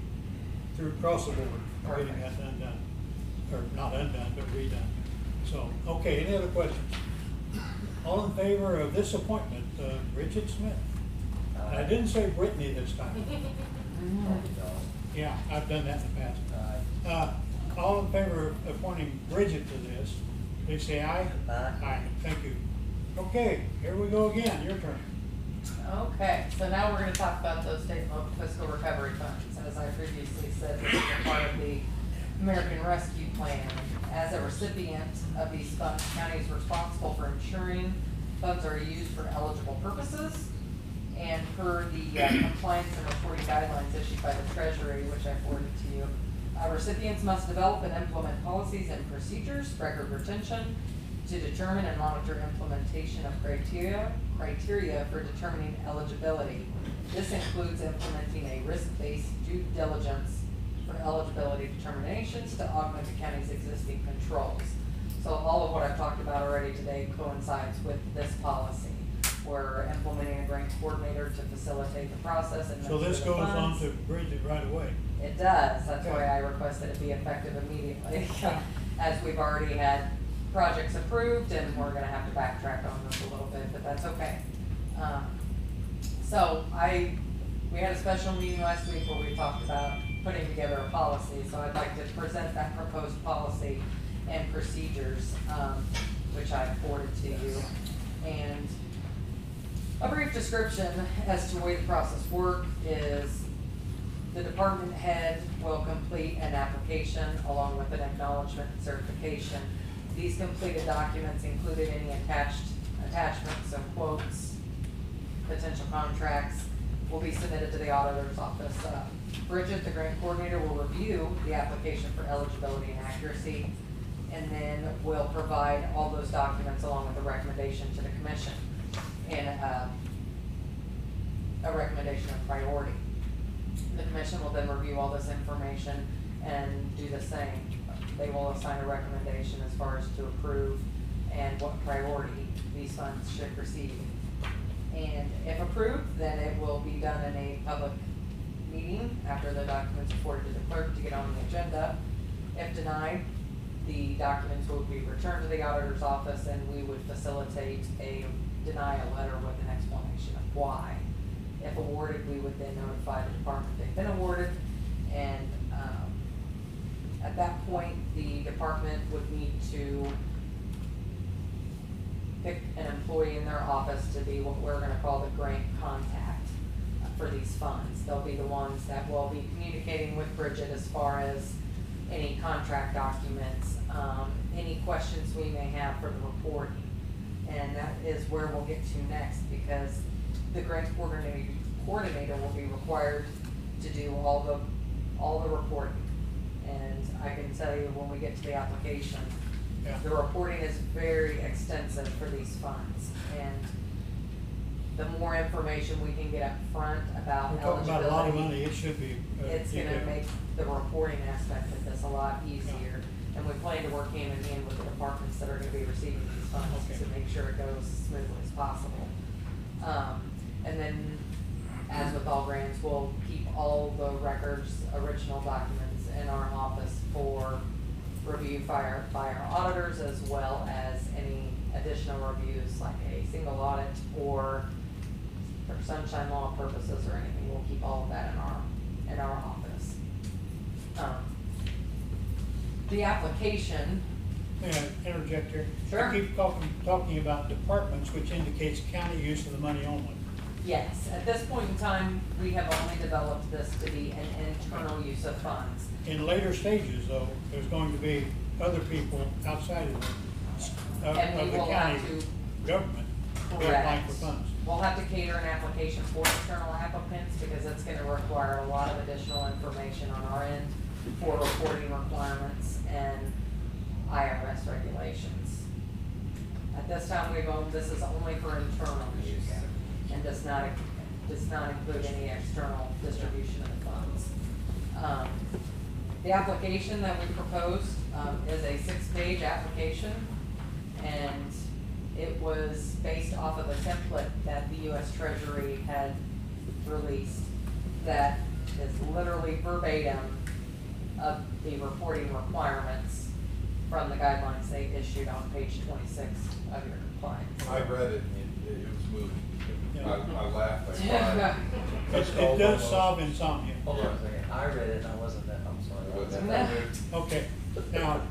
through across the board, getting that undone, or not undone, but redone. So, okay, any other questions? All in favor of this appointment, Bridget Smith? I didn't say Brittany this time. Yeah, I've done that in the past. All in favor of appointing Bridget to this, please say aye. Aye, thank you. Okay, here we go again, your turn. Okay, so now we're gonna talk about those state and local fiscal recovery funds. As I previously said, this is a part of the American Rescue Plan. As a recipient of these funds, county is responsible for ensuring funds are used for eligible purposes. And per the compliance and reporting guidelines issued by the Treasury, which I forwarded to you, recipients must develop and implement policies and procedures, record retention, to determine and monitor implementation of criteria for determining eligibility. This includes implementing a risk-based due diligence for eligibility determinations to augment the county's existing controls. So all of what I've talked about already today coincides with this policy. We're implementing a grant coordinator to facilitate the process and So this administer the goes on funds. to Bridget right away. It does, that's why I requested it be effective immediately, as we've already had projects approved and we're gonna have to backtrack on this a little bit, but that's okay. So we had a special meeting last week where we talked about putting together a policy, so I'd like to present that proposed policy and procedures, which I forwarded to you. And a brief description as to the way the process works is the department head will complete an application along with an acknowledgement and certification. These completed documents included any attachments, so quotes, potential contracts, will be submitted to the auditor's office. Bridget, the grant coordinator, will review the application for eligibility and accuracy, and then will provide all those documents along with a recommendation to the commission and a recommendation of priority. The commission will then review all this information and do the same. They will assign a recommendation as far as to approve and what priority these funds should receive. And if approved, then it will be done in a public meeting after the documents are forwarded to the clerk to get on the agenda. If denied, the documents will be returned to the auditor's office and we would facilitate a denial letter with an explanation of why. If awarded, we would then notify the department they've been awarded, and at that point, the department would need to pick an employee in their office to be what we're gonna call the grant contact for these funds. They'll be the ones that will be communicating with Bridget as far as any contract documents, any questions we may have for the reporting. And that is where we'll get to next, because the grant coordinator will be required to do all the reporting. And I can tell you when we get to the application, the reporting is very extensive for these funds. And the more information we can get up front about We're talking about a lot of money, eligibility, it should be. it's gonna make the reporting aspect of this a lot easier. And we plan to work hand in hand with the departments that are gonna be receiving these funds to make sure it goes as smoothly as possible. And then, as with all grants, we'll keep all the records, original documents in our office for review by our auditors, as well as any additional reviews like a single audit or for sunshine law purposes or anything. We'll keep all of that in our office. The application. May I interject here? Sure. I keep talking about departments, which indicates county use of the money only. Yes, at this point in time, we have only developed this to be an internal use of funds. In later stages, though, there's going to be other people outside of the And we will county have to- government who apply Correct. for funds. We'll have to cater an application for internal applicants because it's gonna require a lot of additional information on our end for reporting requirements and IRS regulations. At this time, this is only for internal use and does not include any external distribution of the funds. The application that we proposed, is a 6-page application, and it was based off of a template that the US Treasury had released that is literally verbatim of the reporting requirements from the guidelines they issued on page 26 of your compliance. I read it, and it was moving. Yeah. I laughed, I cried. It does solve insomnia. Hold on a second, I read it and I wasn't that, I'm sorry. I wasn't No. that moved. Okay, now,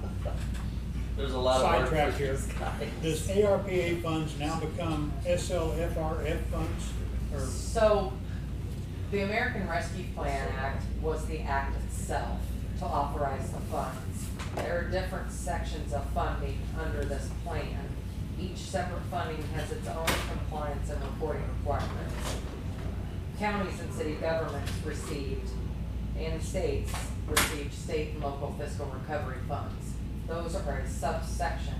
There's a lot of work sidetrack for here. these guys. Does ARPA funds now become SLFRF funds? Or, So, the American Rescue Plan Act was the act itself to authorize the funds. There are different sections of funding under this plan. Each separate funding has its own compliance and reporting requirements. Counties and city governments received, and states received state and local fiscal recovery funds. Those are a subsection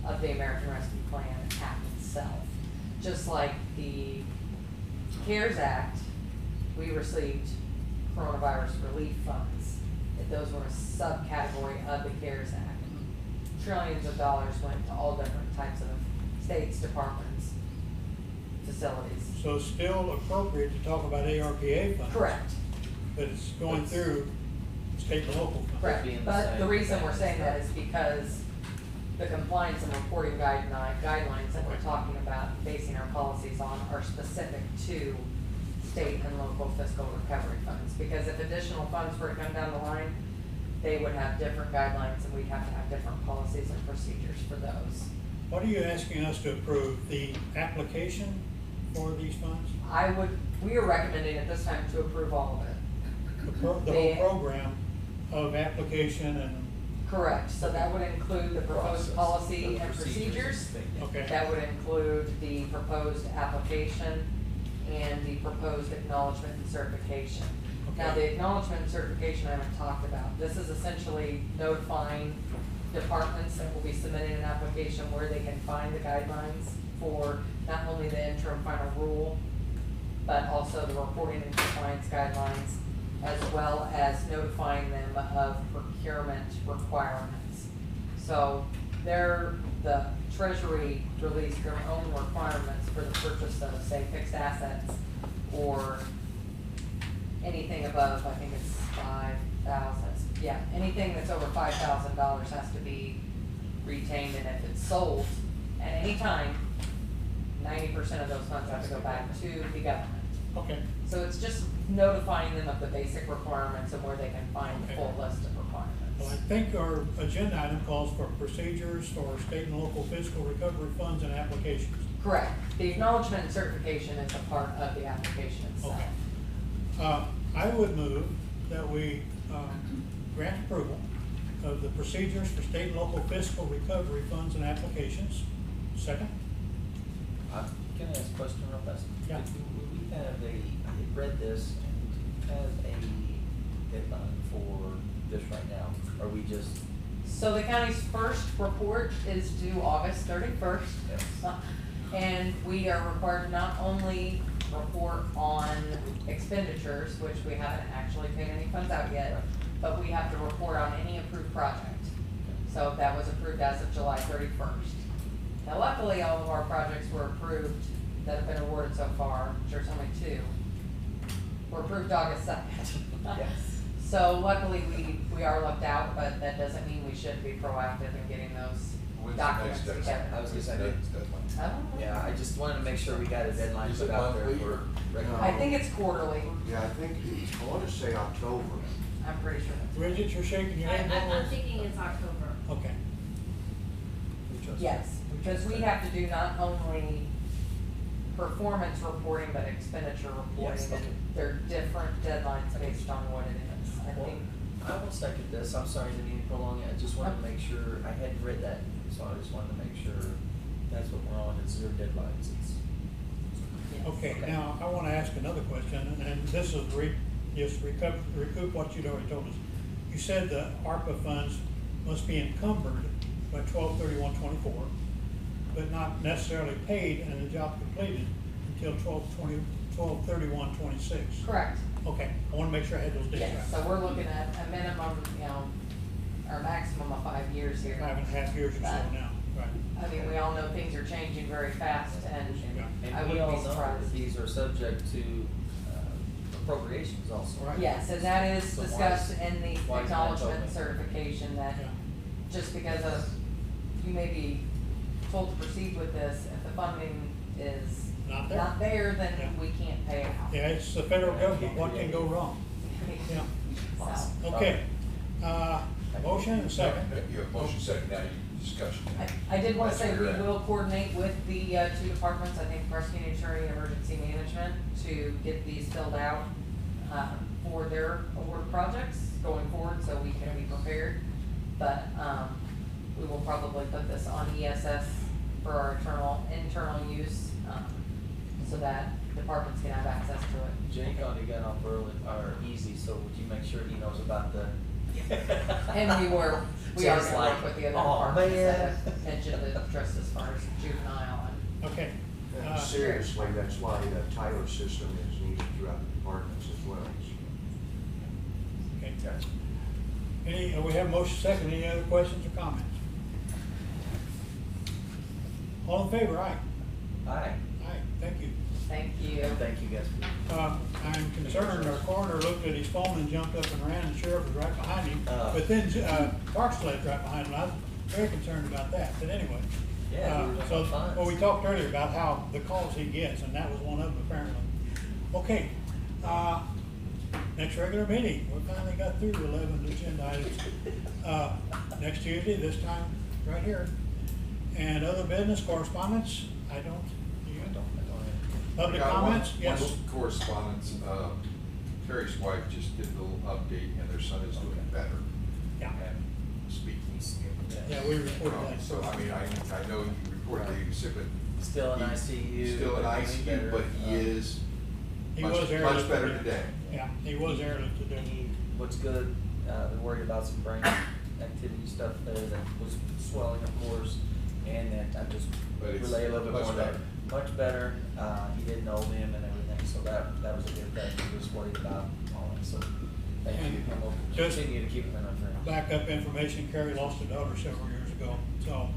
of the American Rescue Plan Act itself. Just like the CARES Act, we received coronavirus relief funds. Those were a subcategory of the CARES Act. Trillions of dollars went to all different types of states, departments, facilities. so it's still appropriate to talk about ARPA funds? Correct, But it's going through state and local funds? correct. being the But the same. reason we're saying that is because the compliance and reporting guidelines that we're talking about, basing our policies on, are specific to state and local fiscal recovery funds. Because if additional funds were to come down the line, they would have different guidelines and we'd have to have different policies and procedures for those. What are you asking us to approve? The application for these funds? We are recommending at this time to approve all of it. The whole The- program of application and, Correct, so that would include the proposed policy and procedures. okay. That would include the proposed application and the proposed acknowledgement and certification. Now, the acknowledgement and certification I haven't talked about. This is essentially notifying departments that will be submitting an application where they can find the guidelines for not only the interim final rule, but also the reporting and compliance guidelines, as well as notifying them of procurement requirements. So the Treasury released their own requirements for the purchase of, say, fixed assets or anything above, I think it's 5,000. Yeah, anything that's over $5,000 has to be retained, and if it's sold at any time, 90% of those funds have to go back to the government. Okay, So it's just notifying them of the basic requirements and where they can find the full list of requirements. well, I think our agenda item calls for procedures for state and local fiscal recovery funds and applications. Correct. The acknowledgement and certification is a part of the application itself. Okay. I would move that we grant approval of the procedures for state and local fiscal recovery funds and applications. Second? Can I ask a question real fast? Yeah. We have I had read this, and we have a deadline for this right now. Are we just, So the county's first report is due August 31st. Yes. And we are required to not only report on expenditures, which we haven't actually paid any funds out yet, but we have to report on any approved project. So that was approved as of July 31st. Now luckily, all of our projects were approved that have been awarded so far, which there's only 2, were approved August 2nd. Yes. So luckily, we are lucked out, but that doesn't mean we shouldn't be proactive in getting those When's the documents next together. deadline? I was gonna say, Next deadline. I don't know. yeah, I just wanted to make sure we got a deadline Is put it out there monthly for or- regular. I think it's quarterly, Yeah, I think, I wanna say October. I'm pretty sure. Bridget, you're shaking your head. no? I'm thinking it's October. Okay. Yes, because we have to do not only performance reporting, but expenditure reporting. Yes, okay. And there are different deadlines based on what it is. I Well, think, I will second this. I'm sorry to need to prolong it. I just wanted to make sure, I hadn't read that, so I just wanted to make sure that's what we're on, it's zero deadlines. It's, yes. Okay, now, I wanna ask another question, and this is just recoup what you'd already told us. You said the ARPA funds must be encumbered by 12/31/24, but not necessarily paid and the job completed until 12/31/26. Correct. Okay, I wanna make sure I had those dates Yes, right. so we're looking at a minimum, or maximum of 5 years here. 5.5 years or so But, now, right. I mean, we all know things are changing very fast, and I and we wouldn't all be know that surprised. these are subject to appropriations also. Right. Yes, and that is So why discussed is- in the why is that acknowledgement open? certification that Yeah. just because of, you may be told to proceed with this, if the funding is Not there. not there, Yeah. then we can't pay it out. Yeah, it's the federal government, what can go wrong? Yeah. So, Okay, motion and second. You have motion second, now you discussion. I did wanna That's say where we you're at. will coordinate with the, two departments, I think prosecuting attorney and emergency management, to get these filled out, for their award projects going forward, so we can be prepared. But, we will probably put this on ESS for our internal use, so that departments can have access to it. Jake only got off early, or easy, so would you make sure he knows about the? And we are Jake's gonna like, work with the other "Aw, departments that man." have mentioned the interest as far as juvenile and. Okay. Seriously, that's why the Tyler system is needed throughout the departments as well. Okay. We have motion second, any other questions or comments? All in favor, aye? Aye. Aye, thank you. Thank you. Thank you guys. I'm concerned, our coroner looked at his phone and jumped up and ran, the sheriff was right behind him. But then, Parks led right behind him, I was very concerned about that, but anyway. Yeah, we were So, fine. well, we talked earlier about how the calls he gets, and that was one of them apparently. Okay, next regular meeting, we finally got through 11 agenda items. Next Tuesday, this time, right here. And other business correspondence, you don't? Public Got one- comments, yes? One correspondence, Terry's wife just did a little update, and their son is doing better. Yeah. And speaking. Yeah, we reported that. So, I mean, I know you reported the exhibit. Still in He's ICU. Still in but doing ICU, better. but he is He much, was early much better today. Yeah, he was early today. What's good, they're worried about some brain activity stuff there that was swelling, of course, and then I just But it's relay a little bit much more there. better. Much better, he didn't know him and everything, so that was a good thing, he was worried about all that, so thank you, and we'll Just- continue to keep him in our prayers. Backup information, Kerry lost a daughter several years ago, so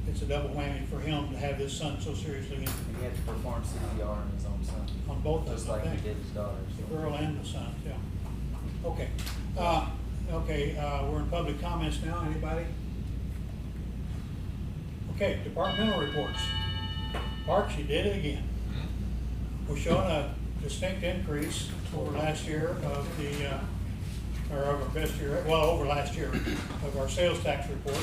it's a double whammy for him to have his son so seriously injured. And he had to perform CPR on his own son. On both of Just them, I like he think. did his daughter. The so. girl and the son, yeah. Okay, we're in public comments now, anybody? Okay, departmental reports. Parks, you did it again. We're showing a distinct increase over last year of the, or over best year, well, over last year of our sales tax report.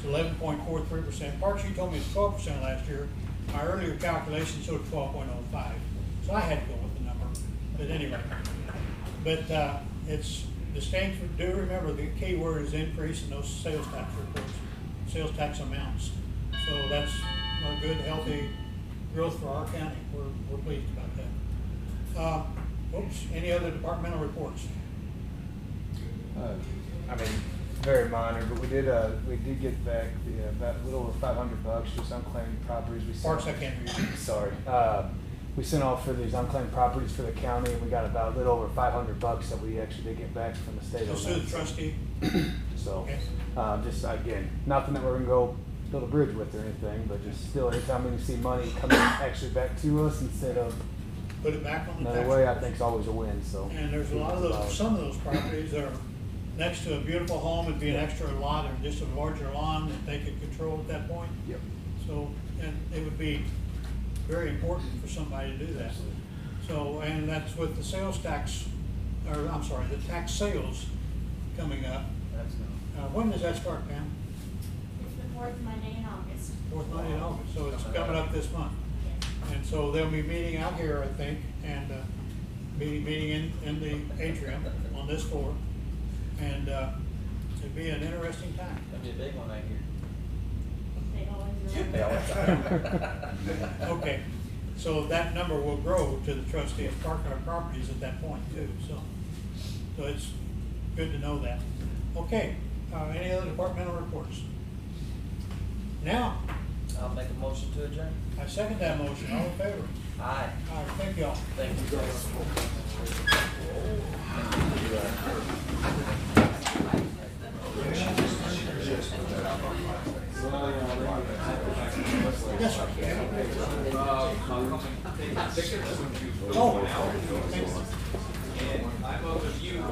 It's 11.43%. Parks, you told me it's 12% last year. My earlier calculation showed 12.05. So I had to go with the number, but anyway. But it's distinct, do remember the key word is increase in those sales tax reports, sales tax amounts. So that's a good, healthy growth for our county. We're pleased about that. Any other departmental reports? I mean, very minor, but we did get back about a little over $500 just unclaimed properties. We sent- Parks, I can't hear you. Sorry. We sent off for these unclaimed properties for the county, and we got about a little over $500 that we actually did get back from the state. Just on to that. the trustee? So, Okay. just again, nothing that we're gonna go build a bridge with or anything, but just still, anytime we can see money coming actually back to us instead of Put it back on the tax. another way, I think is always a win, so. And there's a lot of those, some of those properties that are next to a beautiful home, it'd be an extra lot or just a larger lawn that they could control at that point. Yep. So, and it would be very important for somebody to do that. So, and that's with the sales tax, or I'm sorry, the tax sales coming up. That's good. When does that start, Pam? It's the fourth Monday in August. Fourth Monday in August, so it's coming up this month. And so they'll be meeting out here, I think, and meeting in the atrium on this floor. And it'd be an interesting time. That'd be a big one, I hear. They always are. Okay, so that number will grow to the trustees parking our properties at that point too, so it's good to know that. Okay, any other departmental reports? Now, I'll make a motion to adjourn. I second that motion, all in favor? Aye. All right, thank y'all. Thank you guys. Yes, sir. not taking tickets when you go Oh, out. thanks. And I'm of the view.